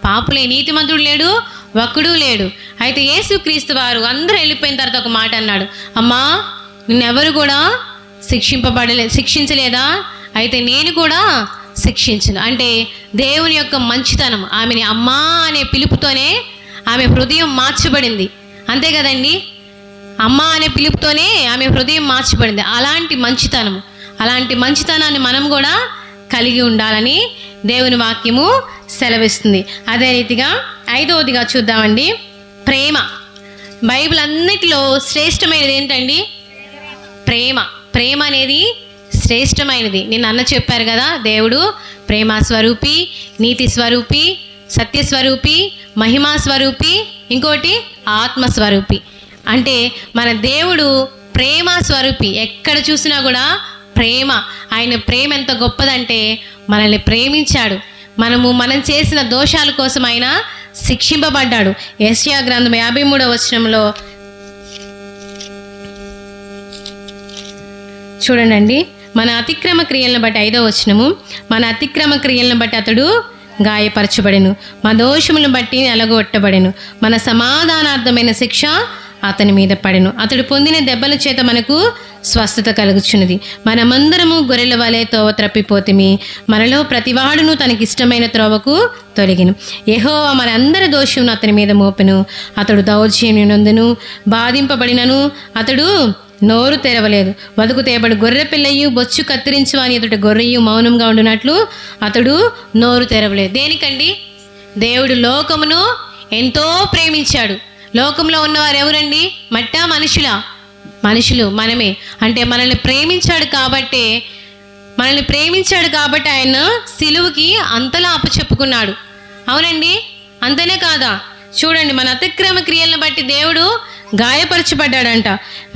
పాపులే, నీతిమంతుడు లేడు, ఒక్కడు లేడు. అయితే యేసుక్రీస్తు వారు అందరూ వెళ్ళిపోయిన తర్వాత ఒక మాట అన్నాడు, అమ్మా నిన్నెవరు కూడా శిక్షించలేదా? అయితే నేను కూడా శిక్షించను. అంటే దేవుని యొక్క మంచితనం, ఆమెని అమ్మా అనే పిలుపుతోనే ఆమె హృదయం మార్చబడింది, అంతే కదండి. అమ్మా అనే పిలుపుతోనే ఆమె హృదయం మార్చబడింది. అలాంటి మంచితనాన్ని మనం కూడా కలిగి ఉండాలని దేవుని వాక్యము సెలవిస్తుంది. అదే రీతిగా 5వదిగా చూద్దామండి, ప్రేమ. బైబిల్ అన్నిటిలో శ్రేష్టమైనది ఏంటండి? ప్రేమ. ప్రేమ అనేది శ్రేష్టమైనది. నిన్న అన్న చెప్పారు కదా, దేవుడు ప్రేమ స్వరూపి, నీతి స్వరూపి, సత్యస్వరూపి, మహిమా స్వరూపి, ఇంకోటి ఆత్మస్వరూపి. అంటే మన దేవుడు ప్రేమ స్వరూపి. ఎక్కడ చూసినా కూడా ప్రేమ. ఆయన ప్రేమ ఎంత గొప్పదంటే మనల్ని ప్రేమించాడు. మనం చేసిన దోషాల కోసం ఆయన శిక్షింపబడ్డాడు. యెషయా గ్రంథం 53వ వచనంలో చూడండి, మన అతిక్రమ క్రియలను బట్టి 5వ వచనము, మన అతిక్రమ క్రియలను బట్టి అతడు గాయపరచబడెను, మా దోషములను బట్టి నలగొట్టబడెను, మన సమాధానార్థమైన శిక్ష అతని మీద పడెను, అతడు పొందిన దెబ్బల చేత మనకు స్వస్థత కలుగుచున్నది. మనమందరము గొర్రెల వలె తోవ త్రప్పిపోతిమి, మనలో ప్రతివాడును తనకిష్టమైన త్రోవకు తొలగిను. యెహోవా మనందరి దోషమును అతని మీద మోపెను, అతడు దౌర్జన్యనందును బాధింపబడినను అతడు నోరు తెరవలేదు. వదుకు తేబడి గొర్రె పిల్లయు బొచ్చు కత్తిరించు అని అతడు గొర్రెయు మౌనంగా ఉండునట్లు అతడు నోరు తెరవలేదు. దేనికండి? దేవుడు లోకమును ఎంతో ప్రేమించాడు. లోకంలో ఉన్నవారు ఎవరండి? మట్టా మనుషులా? మనుషులు, మనమే. అంటే మనల్ని ప్రేమించాడు కాబట్టి ఆయన సిలువుకి అంతలా అప్పచెప్పుకున్నాడు. అవునండి, అంతనే కాదా? చూడండి, మన అతిక్రమ క్రియలను బట్టి దేవుడు గాయపరచబడ్డాడంట.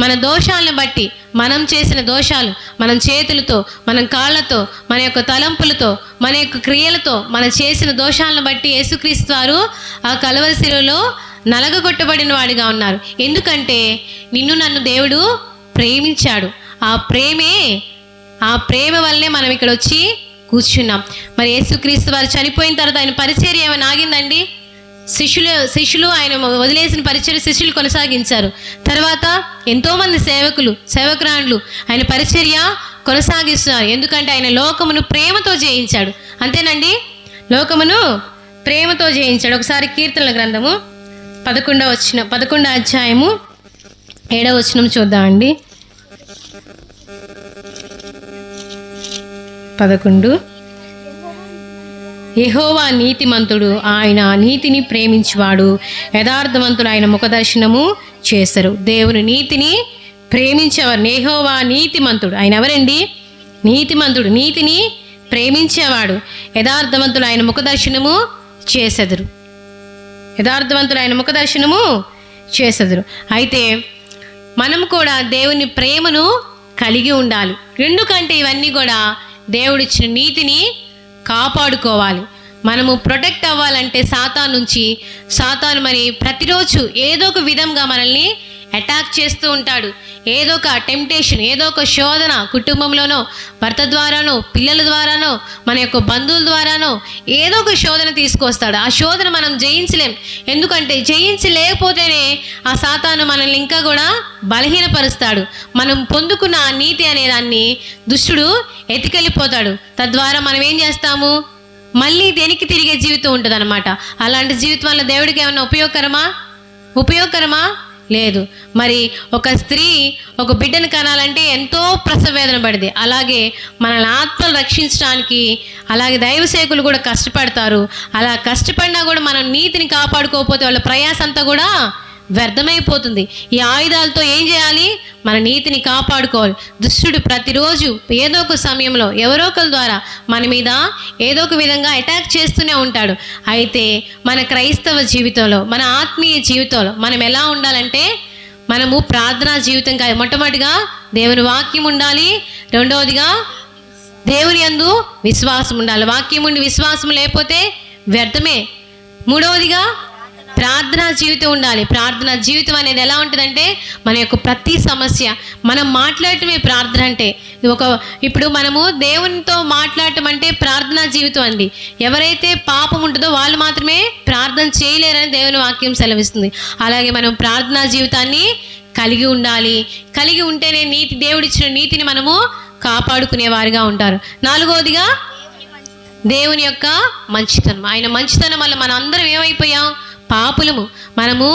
మన దోషాలను బట్టి, మనం చేసిన దోషాలు, మనం చేతులతో, మనం కాళ్ళతో, మన యొక్క తలంపులతో, మన యొక్క క్రియలతో మనం చేసిన దోషాలను బట్టి యేసుక్రీస్తు వారు ఆ కలువరి శిలువలో నలగగొట్టబడిన వాడిగా ఉన్నారు. ఎందుకంటే నిన్ను నన్ను దేవుడు ప్రేమించాడు. ఆ ప్రేమ వల్లనే మనం ఇక్కడ వచ్చి కూర్చున్నాం. మరి యేసుక్రీస్తు వారు చనిపోయిన తర్వాత ఆయన పరిచర్య ఏమైనా ఆగిందండి? శిష్యులు ఆయన వదిలేసిన పరిచర్య శిష్యులు కొనసాగించారు. తర్వాత ఎంతోమంది సేవకురాండ్లు ఆయన పరిచర్య కొనసాగిస్తున్నారు. ఎందుకంటే ఆయన లోకమును ప్రేమతో జయించాడు. అంతేనండి, లోకమును ప్రేమతో జయించాడు. ఒకసారి కీర్తనల గ్రంథము 11వ అధ్యాయము 7వ వచనం చూద్దామండి. 11. యెహోవా నీతిమంతుడు, ఆయన నీతిని ప్రేమించువాడు, యథార్థవంతుడు ఆయన ముఖదర్శనము చేస్తారు. దేవుని నీతిని ప్రేమించేవారు. యెహోవా నీతిమంతుడు, ఆయన ఎవరండి? నీతిమంతుడు, నీతిని ప్రేమించేవాడు, యథార్థవంతుడు ఆయన ముఖదర్శనము చేసెదరు. అయితే మనం కూడా దేవుని ప్రేమను కలిగి ఉండాలి. ఎందుకంటే ఇవన్నీ కూడా దేవుడిచ్చిన నీతిని కాపాడుకోవాలి. మనము ప్రొటెక్ట్ అవ్వాలంటే సాతాను మరి ప్రతిరోజు ఏదో ఒక విధంగా మనల్ని అటాక్ చేస్తూ ఉంటాడు. ఏదో ఒక టెంప్టేషన్, ఏదో ఒక శోధన, కుటుంబంలోనో, భర్త ద్వారానో, పిల్లల ద్వారానో, మన యొక్క బంధువుల ద్వారానో ఏదో ఒక శోధన తీసుకొస్తాడు. ఆ శోధన మనం జయించలేం. ఎందుకంటే జయించలేకపోతేనే ఆ సాతాను మనల్ని ఇంకా కూడా బలహీనపరుస్తాడు. మనం పొందుకున్న ఆ నీతి అనే దాన్ని దుష్టుడు ఎత్తుకెళ్ళిపోతాడు. తద్వారా మనం ఏం చేస్తాము? మళ్ళీ దేనికి తిరిగే జీవితం ఉంటుంది అన్నమాట. అలాంటి జీవితం వల్ల దేవుడికి ఏమైనా ఉపయోగకరమా? లేదు. మరి ఒక స్త్రీ ఒక బిడ్డను కనాలంటే ఎంతో ప్రసవేదన పడింది. అలాగే మనల్ని ఆత్మలు రక్షించడానికి అలాగే దైవ సేవకులు కూడా కష్టపడతారు. అలా కష్టపడినా కూడా మనం నీతిని కాపాడుకోకపోతే వాళ్ళ ప్రయాస అంతా కూడా వ్యర్థమైపోతుంది. ఈ ఆయుధాలతో ఏం చేయాలి? మన నీతిని కాపాడుకోవాలి. దుష్టుడు ప్రతిరోజు ఏదో ఒక సమయంలో ఎవరో ఒకరి ద్వారా మన మీద ఏదో ఒక విధంగా అటాక్ చేస్తూనే ఉంటాడు. అయితే మన క్రైస్తవ జీవితంలో, మన ఆత్మీయ జీవితంలో మనం ఎలా ఉండాలంటే, మనము ప్రార్థనా జీవితం కాదు. మొట్టమొదటిగా దేవుని వాక్యం ఉండాలి. రెండవదిగా దేవుని యందు విశ్వాసం ఉండాలి. వాక్యం ఉండి విశ్వాసం లేకపోతే వ్యర్థమే. మూడవదిగా ప్రార్థనా జీవితం ఉండాలి. ప్రార్థనా జీవితం అనేది ఎలా ఉంటుందంటే, మన యొక్క ప్రతి సమస్య మనం మాట్లాడటమే ప్రార్థన అంటే. ఇప్పుడు మనము దేవునితో మాట్లాడటం అంటే ప్రార్థనా జీవితం అండి. ఎవరైతే పాపం ఉంటుందో వాళ్ళు మాత్రమే ప్రార్థన చేయలేరని దేవుని వాక్యం సెలవిస్తుంది. అలాగే మనం ప్రార్థనా జీవితాన్ని కలిగి ఉండాలి. కలిగి ఉంటేనే దేవుడిచ్చిన నీతిని మనము కాపాడుకునే వారిగా ఉంటారు. నాలుగవదిగా దేవుని యొక్క మంచితనం. ఆయన మంచితనం వల్ల మనం అందరం ఏమైపోయాం? పాపులము. మనము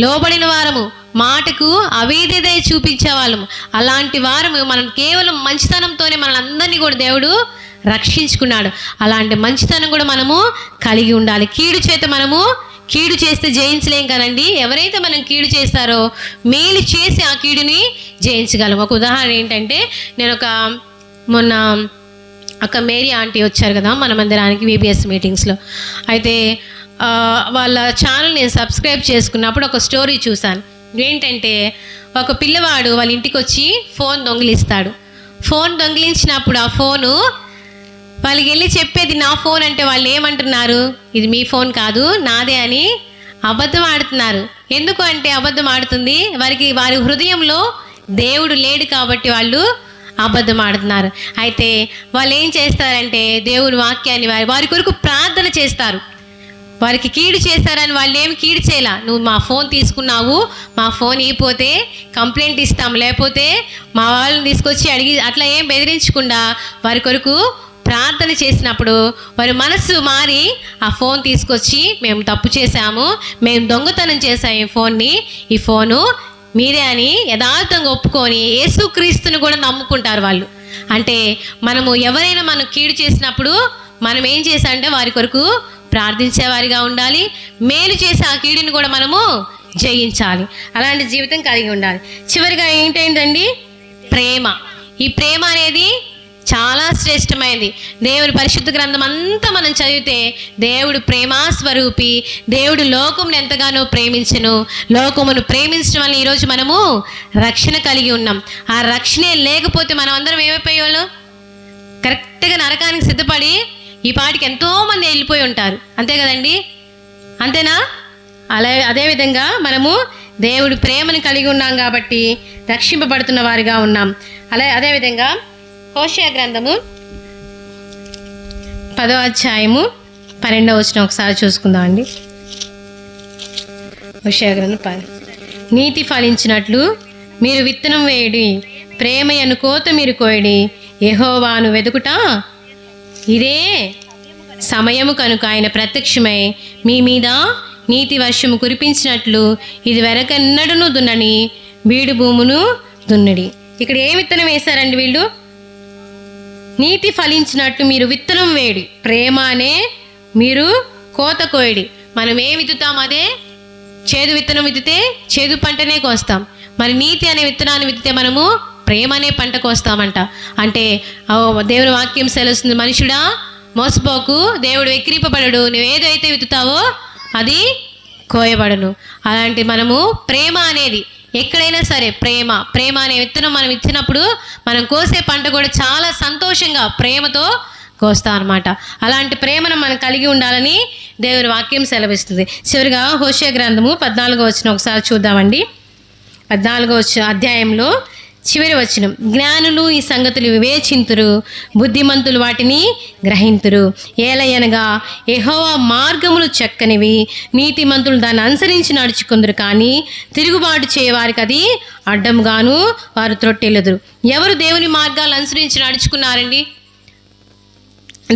లోబడిన వారము, మాటకు అవిధేయత చూపించే వాళ్ళము. అలాంటి వారము మనం కేవలం మంచితనంతోనే మనల్ని కూడా దేవుడు రక్షించుకున్నాడు. అలాంటి మంచితనం కూడా మనము కలిగి ఉండాలి. కీడు చేస్తే జయించలేం కదండి. ఎవరైతే మనం కీడు చేస్తారో మేలు చేసి ఆ కీడుని జయించగలం. ఒక ఉదాహరణ ఏంటంటే, నేను ఒక మొన్న అక్క మేరీ ఆంటీ వచ్చారు కదా మన మందిరానికి VBS మీటింగ్స్లో. అయితే వాళ్ళ ఛానల్ నేను సబ్స్క్రైబ్ చేసుకున్నప్పుడు ఒక స్టోరీ చూశాను. ఏంటంటే ఒక పిల్లవాడు వాళ్ళ ఇంటికి వచ్చి ఫోన్ దొంగిలిస్తాడు. ఫోన్ దొంగిలించినప్పుడు ఆ ఫోను వాళ్ళకి వెళ్ళి చెప్పేది నా ఫోన్ అంటే వాళ్ళు ఏమంటున్నారు, ఇది మీ ఫోన్ కాదు నాదే అని అబద్ధం ఆడుతున్నారు. ఎందుకు అంటే అబద్ధం ఆడుతుంది వారి హృదయంలో దేవుడు లేడు కాబట్టి వాళ్ళు అబద్ధం ఆడుతున్నారు. అయితే వాళ్ళు ఏం చేస్తారంటే దేవుని వాక్యాన్ని వారి కొరకు ప్రార్థన చేస్తారు. వారికి కీడు చేస్తారని వాళ్ళు ఏమి కీడు చేయాల, నువ్వు మా ఫోన్ తీసుకున్నావు, మా ఫోన్ ఇవ్వకపోతే కంప్లైంట్ ఇస్తాం, లేకపోతే మా వాళ్ళని తీసుకొచ్చి అడిగి అట్లా ఏం బెదిరించకుండా వారి కొరకు ప్రార్థన చేసినప్పుడు వారి మనస్సు మారి ఆ ఫోన్ తీసుకొచ్చి మేము తప్పు చేశాము, మేము దొంగతనం చేసాము ఈ ఫోను మీరే అని యథార్థంగా ఒప్పుకొని యేసుక్రీస్తుని కూడా నమ్ముకుంటారు వాళ్ళు. అంటే మనము ఎవరైనా మనం కీడు చేసినప్పుడు మనం ఏం చేసామంటే వారి కొరకు ప్రార్థించేవారిగా ఉండాలి, మేలు చేసే ఆ కీడుని కూడా మనము జయించాలి. అలాంటి జీవితం కలిగి ఉండాలి. చివరిగా ఏంటండి, ప్రేమ. ఈ ప్రేమ అనేది చాలా శ్రేష్టమైనది. దేవుని పరిశుద్ధ గ్రంథం అంతా మనం చదివితే దేవుడు ప్రేమాస్వరూపి, దేవుడు లోకమును ఎంతగానో ప్రేమించెను, లోకమును ప్రేమించడం వల్ల ఈరోజు మనము రక్షణ కలిగి ఉన్నాం. ఆ రక్షణే లేకపోతే మనం అందరం ఏమైపోయేవాళ్ళం, కరెక్ట్గా నరకానికి సిద్ధపడి ఈ పాటికి ఎంతోమంది వెళ్ళిపోయి ఉంటారు. అంతే కదండి, అంతేనా? అదేవిధంగా మనము దేవుడు ప్రేమను కలిగి ఉన్నాం కాబట్టి రక్షింపబడుతున్న వారిగా ఉన్నాం. అదేవిధంగా హోషేయ గ్రంథము 10వ అధ్యాయము 12వ వచనం ఒకసారి చూసుకుందాం అండి. హోషేయ గ్రంథం నీతి ఫలించినట్లు మీరు విత్తనం వేయడి, ప్రేమయను కోత మీరు కోయడి, యెహోవాను వెదుకుట ఇదే సమయము కనుక ఆయన ప్రత్యక్షమై మీ మీద నీతి వర్షము కురిపించినట్లు ఇది వెరకెన్నడను దున్నని బీడు భూమును దున్నడి. ఇక్కడ ఏ విత్తనం వేశారండి వీళ్ళు? నీతి ఫలించినట్లు మీరు విత్తనం వేడి, ప్రేమ అనే మీరు కోత కోయడి. మనం ఏం విత్తుతాం అదే, చేదు విత్తనం విత్తితే చేదు పంటనే కోస్తాం. మరి నీతి అనే విత్తనాన్ని విత్తితే మనము ప్రేమ అనే పంట కోస్తామంట. అంటే దేవుని వాక్యం సెలవుస్తుంది, మనుషుడా మోసపోకు, దేవుడు వెక్కిరింపబడడు, నువ్వు ఏదైతే విత్తుతావో అది కోయబడను. అలాంటి మనము ప్రేమ అనేది ఎక్కడైనా సరే ప్రేమ అనే విత్తనం మనం ఇచ్చినప్పుడు మనం కోసే పంట కూడా చాలా సంతోషంగా ప్రేమతో కోస్తాం అనమాట. అలాంటి ప్రేమను మనం కలిగి ఉండాలని దేవుని వాక్యం సెలవిస్తుంది. చివరిగా హోషేయ గ్రంథము 14వ వచనం ఒకసారి చూద్దామండి. 14వ అధ్యాయంలో చివరి వచనం, జ్ఞానులు ఈ సంగతులు వివేచింతురు, బుద్ధిమంతులు వాటిని గ్రహింతురు. ఏలయనగా యెహోవా మార్గములు చక్కనివి, నీతిమంతులు దాన్ని అనుసరించి నడుచుకుందరు, కానీ తిరుగుబాటు చేయవారికి అది అడ్డంగాను వారు త్రొట్టెలెదురు. ఎవరు దేవుని మార్గాలు అనుసరించి నడుచుకున్నారండి?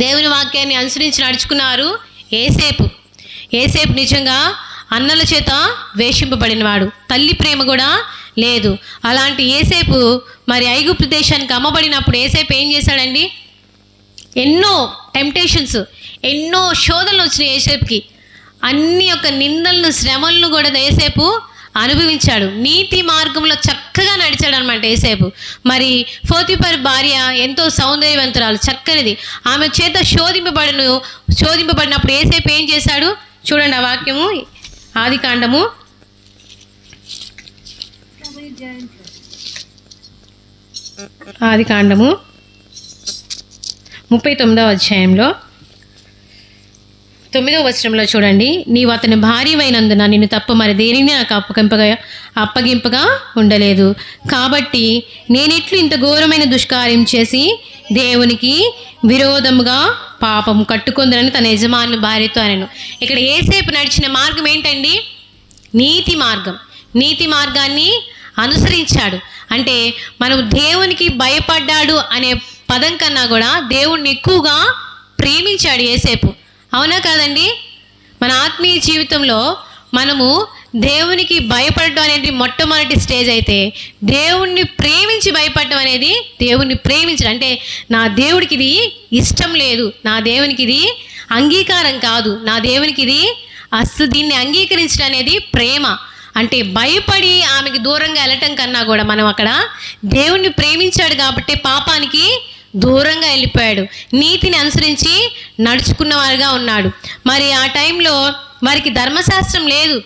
దేవుని వాక్యాన్ని అనుసరించి నడుచుకున్నారు ఏసేపు నిజంగా అన్నల చేత వేషింపబడినవాడు, తల్లి ప్రేమ కూడా లేదు. అలాంటి ఏసేపు మరి ఐగుప్తు దేశానికి అమ్మబడినప్పుడు ఏసేపు ఏం చేశాడండి? ఎన్నో టెంప్టేషన్స్, ఎన్నో శోధనలు వచ్చినాయి ఏసేపుకి. అన్ని యొక్క నిందలను శ్రమలను కూడా ఏసేపు అనుభవించాడు. నీతి మార్గంలో చక్కగా నడిచాడు అనమాట ఏసేపు. మరి పోతీఫరు భార్య ఎంతో సౌందర్యవంతురాలు, చక్కనిది. ఆమె చేత శోధింపబడినప్పుడు ఏసేపు ఏం చేశాడు? చూడండి ఆ వాక్యము, ఆదికాండము 39వ అధ్యాయంలో 9వ వచనంలో చూడండి, నీవు అతని భార్యవైనందున నిన్ను తప్ప మరి దేనిని నాకు అప్పగింపగా ఉండలేదు, కాబట్టి నేనిట్లు ఇంత ఘోరమైన దుష్కార్యం చేసి దేవునికి విరోధముగా పాపం కట్టుకొందనని తన యజమాని భార్యతో అనెను. ఇక్కడ ఏసేపు నడిచిన మార్గం ఏంటండి? నీతి మార్గం. నీతి మార్గాన్ని అనుసరించాడు. అంటే మనం దేవునికి భయపడ్డాడు అనే పదం కన్నా కూడా దేవుణ్ణి ఎక్కువగా ప్రేమించాడు ఏసేపు. అవునా కాదండి? మన ఆత్మీయ జీవితంలో మనము దేవునికి భయపడడం అనేది మొట్టమొదటి స్టేజ్ అయితే, దేవుణ్ణి ప్రేమించి భయపడడం అనేది దేవుణ్ణి ప్రేమించడం. అంటే నా దేవుడికి ఇది ఇష్టం లేదు, నా దేవునికి ఇది అంగీకారం కాదు, నా దేవునికి ఇది దీన్ని అంగీకరించడం అనేది ప్రేమ. అంటే భయపడి ఆమెకి దూరంగా వెళ్ళటం కన్నా కూడా మనం అక్కడ దేవుణ్ణి ప్రేమించాడు కాబట్టి పాపానికి దూరంగా వెళ్ళిపోయాడు. నీతిని అనుసరించి నడుచుకున్నవారుగా ఉన్నాడు. మరి ఆ టైంలో వారికి ధర్మశాస్త్రం లేదు.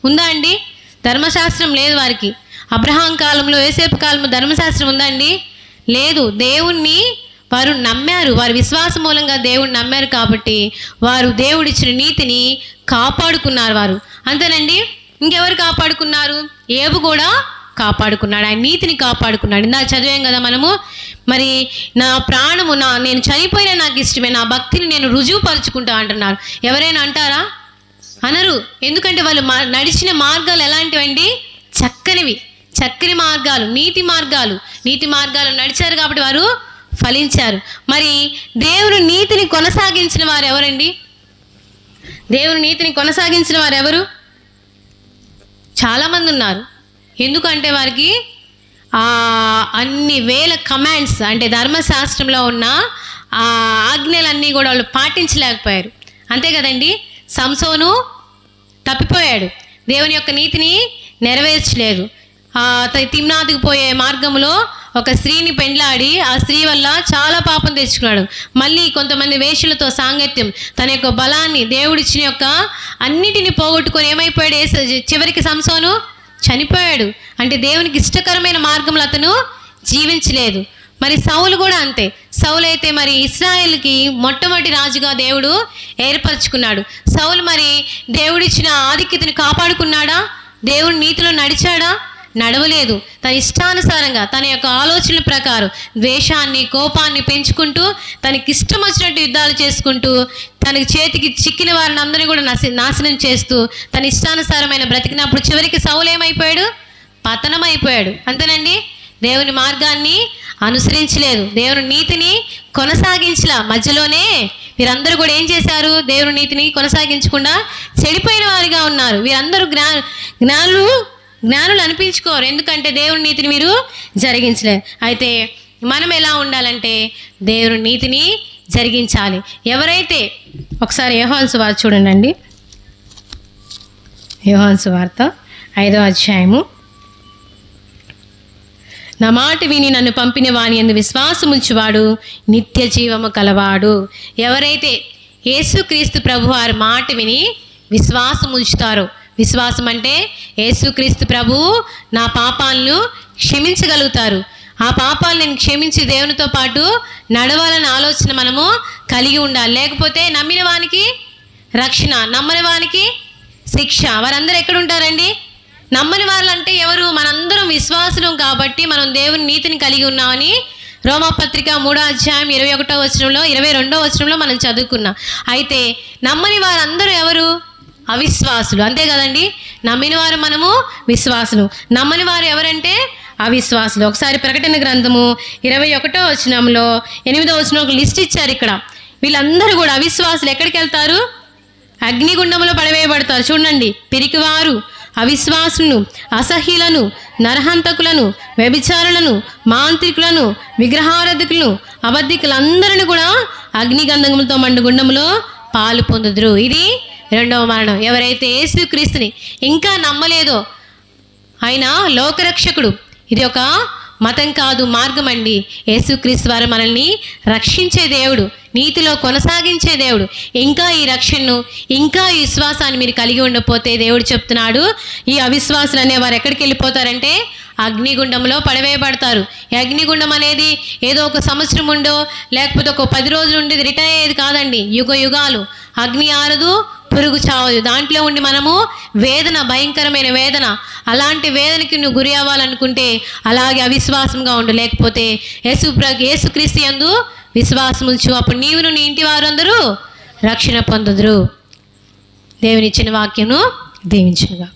ఉందా అండి? ధర్మశాస్త్రం లేదు వారికి. అబ్రహాం కాలంలో, యోసేపు కాలంలో ధర్మశాస్త్రం ఉందా అండి? లేదు. దేవుణ్ణి వారు నమ్మారు. వారి విశ్వాసం మూలంగా దేవుడిని నమ్మారు కాబట్టి వారు దేవుడిచ్చిన నీతిని కాపాడుకున్నారు వారు. అంతేనండి. ఇంకెవరు కాపాడుకున్నారు? ఏబు కూడా కాపాడుకున్నాడు. ఆయన నీతిని కాపాడుకున్నాడు. ఇందాక చదివాం కదా మనము. మరి నా ప్రాణము నేను చనిపోయినా నాకు ఇష్టమే, నా భక్తిని నేను రుజువుపరుచుకుంటా అంటున్నారు. ఎవరైనా అంటారా? అనరు. ఎందుకంటే వాళ్ళు నడిచిన మార్గాలు ఎలాంటివండి? చక్కని మార్గాలు, నీతి మార్గాలు నడిచారు కాబట్టి వారు ఫలించారు. మరి దేవుని నీతిని కొనసాగించిన వారు ఎవరండి? దేవుని నీతిని కొనసాగించిన వారు ఎవరు? చాలామంది ఉన్నారు. ఎందుకంటే వారికి అన్ని వేల కమాండ్స్, అంటే ధర్మశాస్త్రంలో ఉన్న ఆ ఆజ్ఞలన్నీ కూడా వాళ్ళు పాటించలేకపోయారు. అంతే కదండి. సంసోను తప్పిపోయాడు, దేవుని యొక్క నీతిని నెరవేర్చలేదు. తిమ్నాతుకు పోయే మార్గంలో ఒక స్త్రీని పెండ్లాడి ఆ స్త్రీ వల్ల చాలా పాపం తెచ్చుకున్నాడు. మళ్ళీ కొంతమంది వేశ్యలతో సాంగత్యం, తన యొక్క బలాన్ని, దేవుడిచ్చిన యొక్క అన్నిటిని పోగొట్టుకొని ఏమైపోయాడు? చివరికి సంసోను చనిపోయాడు. అంటే దేవునికి ఇష్టకరమైన మార్గంలో అతను జీవించలేదు. మరి సౌలు కూడా అంతే. సౌలు అయితే మరి ఇశ్రాయేల్కి మొట్టమొదటి రాజుగా దేవుడు ఏర్పరచుకున్నాడు. సౌలు మరి దేవుడిచ్చిన ఆధిక్యతను కాపాడుకున్నాడా? దేవుడి నీతిలో నడిచాడా? నడవలేదు. తన ఇష్టానుసారంగా, తన యొక్క ఆలోచనల ప్రకారం ద్వేషాన్ని, కోపాన్ని పెంచుకుంటూ, తనకి ఇష్టం వచ్చినట్టు యుద్ధాలు చేసుకుంటూ, తనకి చేతికి చిక్కిన వారిని అందరినీ కూడా నాశనం చేస్తూ తన ఇష్టానుసారమైన బ్రతికినప్పుడు చివరికి సౌలు ఏమైపోయాడు? పతనం అయిపోయాడు. అంతేనండి. దేవుని మార్గాన్ని అనుసరించలేదు, దేవుని నీతిని కొనసాగించలా. మధ్యలోనే వీరందరూ కూడా ఏం చేశారు? దేవుని నీతిని కొనసాగించకుండా చెడిపోయిన వారిగా ఉన్నారు. వీరందరూ జ్ఞానులు అనిపించుకోరు. ఎందుకంటే దేవుని నీతిని మీరు జరిగించలేరు. అయితే మనం ఎలా ఉండాలంటే దేవుని నీతిని జరిగించాలి. ఎవరైతే, ఒకసారి యోహాను సువార్త చూడండి. యోహాను సువార్త 5వ అధ్యాయము. నా మాట విని నన్ను పంపిన వాని యందు విశ్వాసముంచువాడు నిత్య జీవము కలవాడు. ఎవరైతే యేసుక్రీస్తు ప్రభువారి మాట విని విశ్వాసం ఉంచుతారో, విశ్వాసం అంటే యేసుక్రీస్తు ప్రభువు నా పాపాలను క్షమించగలుగుతారు. ఆ పాపాలను క్షమించి దేవునితో పాటు నడవాలన్న ఆలోచన మనము కలిగి ఉండాలి. లేకపోతే నమ్మిన వానికి రక్షణ, నమ్మని వానికి శిక్ష. వారందరూ ఎక్కడ ఉంటారండి? నమ్మని వాళ్ళు అంటే ఎవరు? మనందరం విశ్వాసులం కాబట్టి మనం దేవుని నీతిని కలిగి ఉన్నామని రోమాపత్రిక 3వ అధ్యాయం 21వ వచనంలో 22వ వచనంలో మనం చదువుకున్నాం. అయితే నమ్మని వారందరూ ఎవరు? అవిశ్వాసులు. అంతే కదండి. నమ్మిన వారు మనము విశ్వాసులు, నమ్మని వారు ఎవరంటే అవిశ్వాసులు. ఒకసారి ప్రకటన గ్రంథము 21వ వచనంలో 8వ వచనం ఒక లిస్ట్ ఇచ్చారు. ఇక్కడ వీళ్ళందరూ కూడా అవిశ్వాసులు ఎక్కడికి వెళ్తారు? అగ్నిగుండంలో పడవేయబడతారు. చూడండి, పిరికివారు, అవిశ్వాసులను, అసహ్యులను, నరహంతకులను, వ్యభిచారులను, మాంత్రికులను, విగ్రహారాధకులను, అబద్ధికులందరిని కూడా అగ్నిగంధములతో మండు గుండములో పాలు పొందుదురు. ఇది రెండవ మరణం. ఎవరైతే యేసుక్రీస్తుని ఇంకా నమ్మలేదో, ఆయన లోకరక్షకుడు, ఇది ఒక మతం కాదు, మార్గం అండి. యేసుక్రీస్తు వారు మనల్ని రక్షించే దేవుడు, నీతిలో కొనసాగించే దేవుడు. ఇంకా ఈ రక్షణను, ఇంకా ఈ విశ్వాసాన్ని మీరు కలిగి ఉండకపోతే దేవుడు చెప్తున్నాడు, ఈ అవిశ్వాసులు అనేవారు ఎక్కడికి వెళ్ళిపోతారంటే అగ్నిగుండంలో పడవేయబడతారు. ఈ అగ్నిగుండం అనేది ఏదో ఒక సంవత్సరం ఉండో లేకపోతే ఒక 10 రోజులు ఉండేది రిటైర్ అయ్యేది కాదండి. యుగ యుగాలు అగ్ని ఆరదు, పురుగు చావదు. దాంట్లో ఉండి మనము వేదన, భయంకరమైన వేదన, అలాంటి వేదనకి నువ్వు గురి అవ్వాలనుకుంటే అలాగే అవిశ్వాసంగా ఉండు. లేకపోతే యేసుక్రీస్తు యందు విశ్వాసం ఉంచు. అప్పుడు నీవును నీ ఇంటి వారందరూ రక్షణ పొందుదురు. దేవుని ఇచ్చిన వాక్యము దీవించునుగా.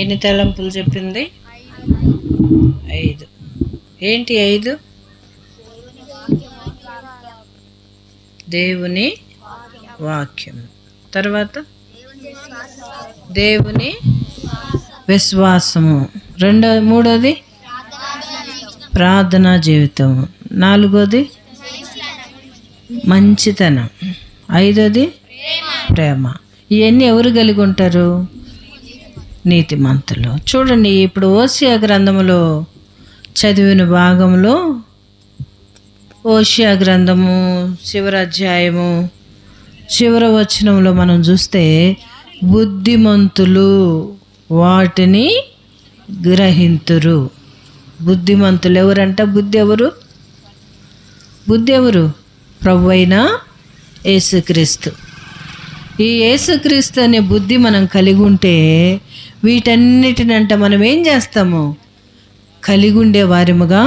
ఎన్ని తలంపులు చెప్పింది? 5. ఏంటి 5? దేవుని వాక్యం, తర్వాత దేవుని విశ్వాసము, మూడోది ప్రార్థనా జీవితము, 4వది మంచితనం, ఐదోది ప్రేమ. ఇవన్నీ ఎవరు కలిగి ఉంటారు? నీతిమంతులు. చూడండి, ఇప్పుడు ఓషియా గ్రంథములో చదివిన భాగంలో, ఓషియా గ్రంథము చివరి అధ్యాయము చివరి వచనంలో మనం చూస్తే బుద్ధిమంతులు వాటిని గ్రహింతురు. బుద్ధిమంతులు ఎవరంట? బుద్ధి ఎవరు? ప్రభు అయిన యేసుక్రీస్తు. ఈ యేసుక్రీస్తు అనే బుద్ధి మనం కలిగి ఉంటే వీటన్నిటినంట మనం ఏం చేస్తాము? కలిగి ఉండే వారిముగా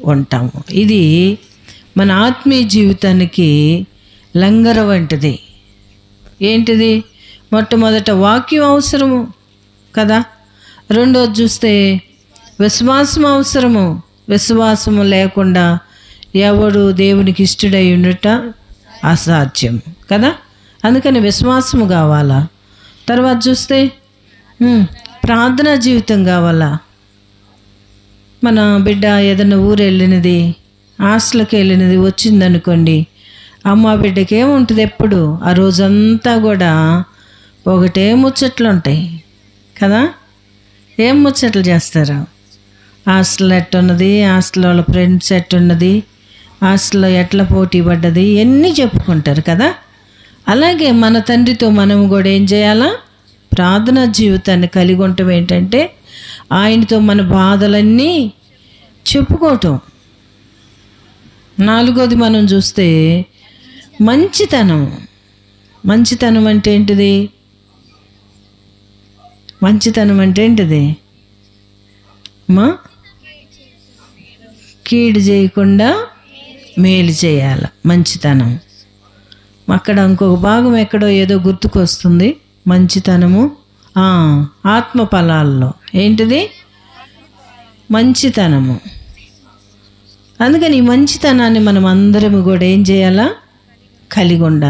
ఉంటాము. ఇది మన ఆత్మీయ జీవితానికి లంగర వంటిది. ఏంటిది? మొట్టమొదట వాక్యం అవసరము కదా. రెండోది చూస్తే విశ్వాసం అవసరము. విశ్వాసము లేకుండా ఎవడు దేవునికి ఇష్టడై ఉండుట అసాధ్యం కదా. అందుకని విశ్వాసము కావాలా. తర్వాత చూస్తే ప్రార్థనా జీవితం కావాలా. మన బిడ్డ ఏదైనా ఊరు వెళ్ళినది, హాస్టల్కి వెళ్ళినది వచ్చిందనుకోండి, అమ్మ బిడ్డకి ఏముంటుంది? ఎప్పుడు ఆ రోజంతా కూడా ఒకటే ముచ్చట్లు ఉంటాయి కదా. ఏం ముచ్చట్లు చేస్తారు? హాస్టల్ ఎట్టున్నది, హాస్టల్ వాళ్ళ ఫ్రెండ్స్ ఎట్టున్నది, హాస్టల్లో ఎట్లా పోటీ పడ్డది, ఇవన్నీ చెప్పుకుంటారు కదా. అలాగే మన తండ్రితో మనము కూడా ఏం చేయాలా? ప్రార్థనా జీవితాన్ని కలిగి ఉండటం. ఏంటంటే ఆయనతో మన బాధలన్నీ చెప్పుకోవటం. నాలుగోది మనం చూస్తే మంచితనం. మంచితనం అంటే ఏంటిది? మంచితనం అంటే ఏంటిది? కీడు చేయకుండా మేలు చేయాలి మంచితనం. అక్కడ ఇంకొక భాగం ఎక్కడో ఏదో గుర్తుకొస్తుంది. మంచితనము ఆత్మ ఫలాల్లో ఏంటిది? మంచితనము. అందుకని ఈ మంచితనాన్ని మనం అందరము కూడా ఏం చేయాలా? కలిగి ఉండాలి.